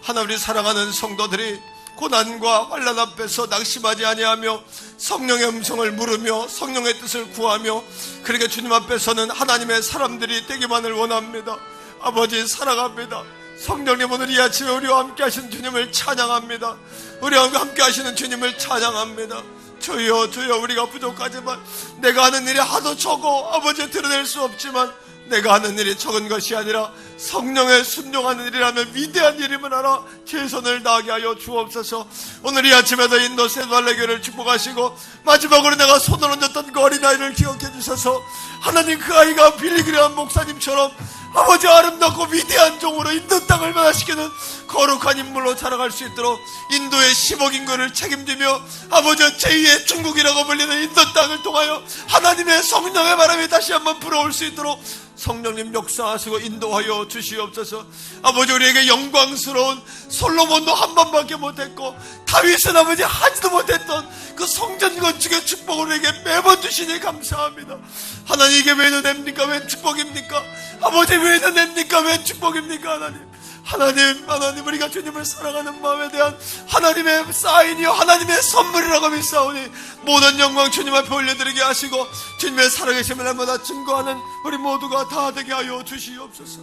하나님, 우리 사랑하는 성도들이 고난과 환난 앞에서 낙심하지 아니하며 성령의 음성을 물으며 성령의 뜻을 구하며 그렇게 주님 앞에서는 하나님의 사람들이 되기만을 원합니다. 아버지 사랑합니다. 성령님, 오늘 이 아침에 우리와 함께 하신 주님을 찬양합니다. 우리와 함께 하시는 주님을 찬양합니다. 주여 주여, 우리가 부족하지만 내가 하는 일이 하도 적어 아버지 드러낼 수 없지만 내가 하는 일이 적은 것이 아니라 성령의 순종하는 일이라면 위대한 일임을 알아 최선을 다하게 하여 주옵소서. 오늘 이 아침에도 인도 세도할례교회를 축복하시고 마지막으로 내가 손을 얹었던 그 어린아이를 기억해 주셔서 하나님, 그 아이가 빌리그레한 목사님처럼 아버지 아름답고 위대한 종으로 인도 땅을 변화시키는 거룩한 인물로 자라갈 수 있도록 인도의 10억 인구를 책임지며 아버지 제2의 중국이라고 불리는 인도 땅을 통하여 하나님의 성령의 바람이 다시 한번 불어올 수 있도록 성령님 역사하시고 인도하여 주시옵소서. 아버지, 우리에게 영광스러운 솔로몬도 한 번밖에 못했고 다윗은 아버지 하지도 못했던 그 성전 건축의 축복을 우리에게 매번 주시니 감사합니다. 하나님, 이게 왜 은혜입니까? 왜 축복입니까? 아버지, 왜 은혜입니까? 왜 축복입니까? 하나님, 우리가 주님을 사랑하는 마음에 대한 하나님의 사인이요 하나님의 선물이라고 믿사오니 모든 영광 주님 앞에 올려드리게 하시고 주님의 살아계심을 날마다 증거하는 우리 모두가 다 되게 하여 주시옵소서.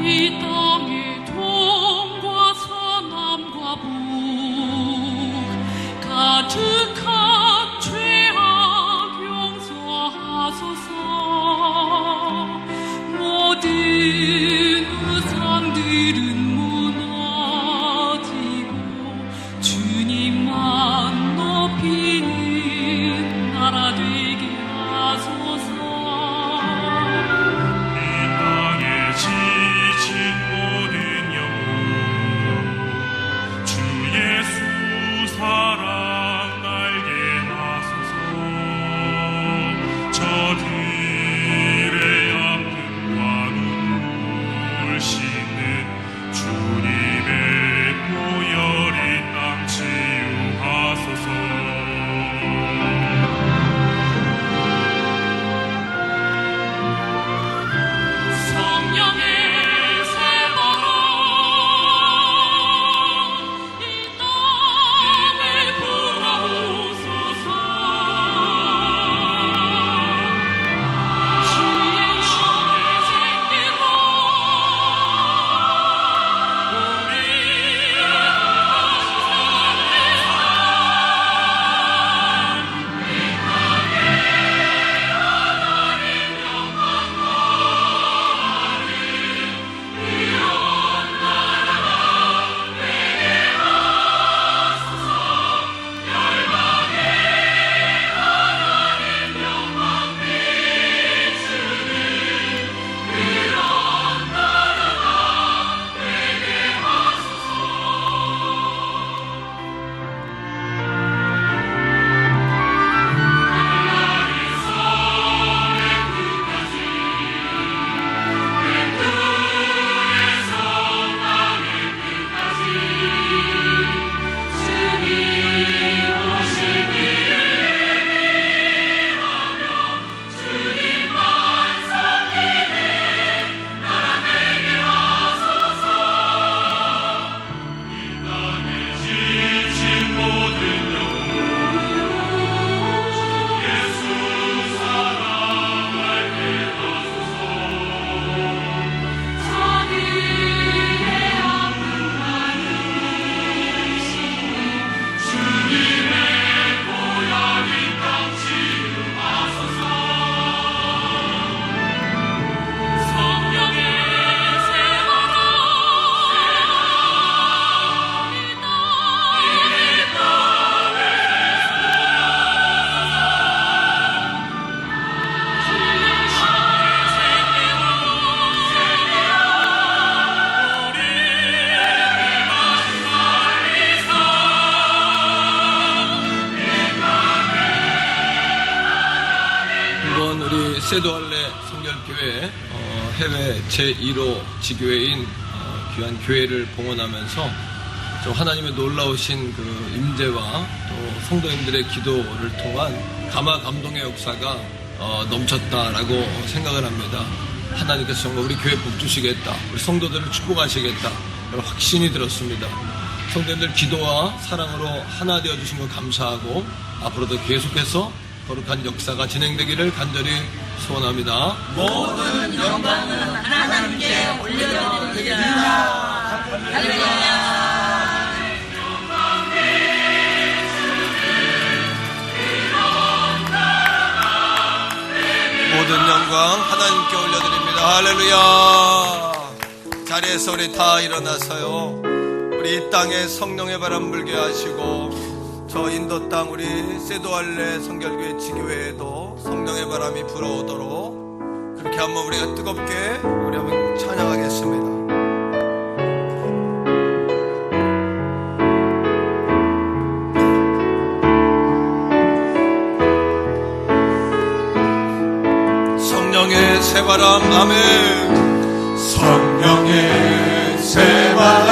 이 땅의 동과 서남과 북 가득한 죄악 용서하소서. 모든 우상들은 무너지고 주님만 높이는 나라 되게 하소서. 지친 모든 영혼 주 예수 사랑 알게 세도할레 성결교회 해외 제1호 지교회인 귀한 교회를 봉헌하면서 좀 하나님의 놀라우신 그 임재와 또 성도님들의 기도를 통한 감화 감동의 역사가 넘쳤다라고 생각을 합니다. 하나님께서 정말 우리 교회 복 주시겠다, 우리 성도들을 축복하시겠다 그런 확신이 들었습니다. 성도님들 기도와 사랑으로 하나 되어 주신 것 감사하고 앞으로도 계속해서 거룩한 역사가 진행되기를 간절히 소원합니다. 모든 영광은 하나님께 올려드립니다. 할렐루야. 모든 영광 하나님께 올려드립니다. 할렐루야. 자리에서 우리 다 일어나서요, 우리 이 땅에 성령의 바람 불게 하시고 저 인도 땅 우리 세도할레 성결교회 지교회에도 성령의 바람이 불어오도록 그렇게 한번 우리가 뜨겁게 우리 한번 찬양하겠습니다. 성령의 새바람. 아멘. 성령의 새바람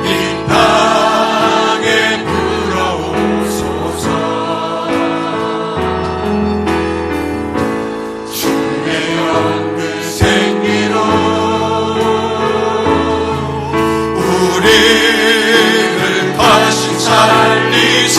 이 땅에 불어오소서. 주의 연그 생기로 우리를 다시 살리사.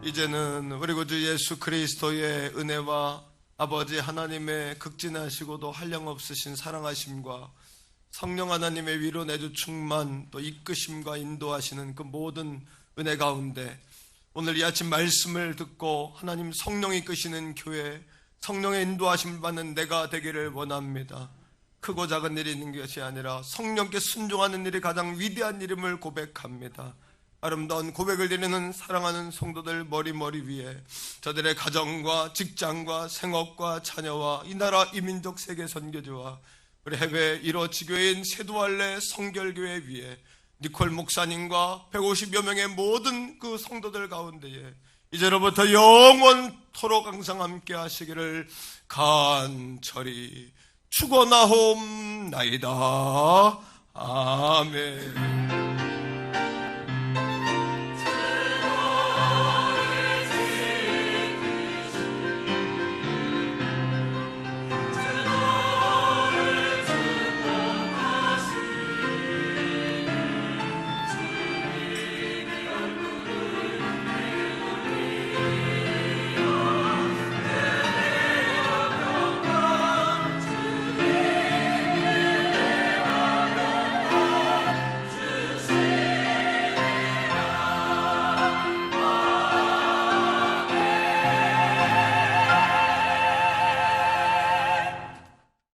이제는 우리 구주 예수 그리스도의 은혜와 아버지 하나님의 극진하시고도 한량없으신 사랑하심과 성령 하나님의 위로 내주 충만 또 이끄심과 인도하시는 그 모든 은혜 가운데 오늘 이 아침 말씀을 듣고 하나님 성령이 이끄시는 교회, 성령의 인도하심을 받는 내가 되기를 원합니다. 크고 작은 일이 있는 것이 아니라 성령께 순종하는 일이 가장 위대한 일임을 고백합니다. 아름다운 고백을 드리는 사랑하는 성도들 머리 위에 저들의 가정과 직장과 생업과 자녀와 이 나라 이민족 세계 선교지와 우리 해외 1호 지교회인 세도할레 성결교회 위에 니콜 목사님과 150여 명의 모든 그 성도들 가운데에 이제로부터 영원토록 항상 함께 하시기를 간절히 축원하옵나이다.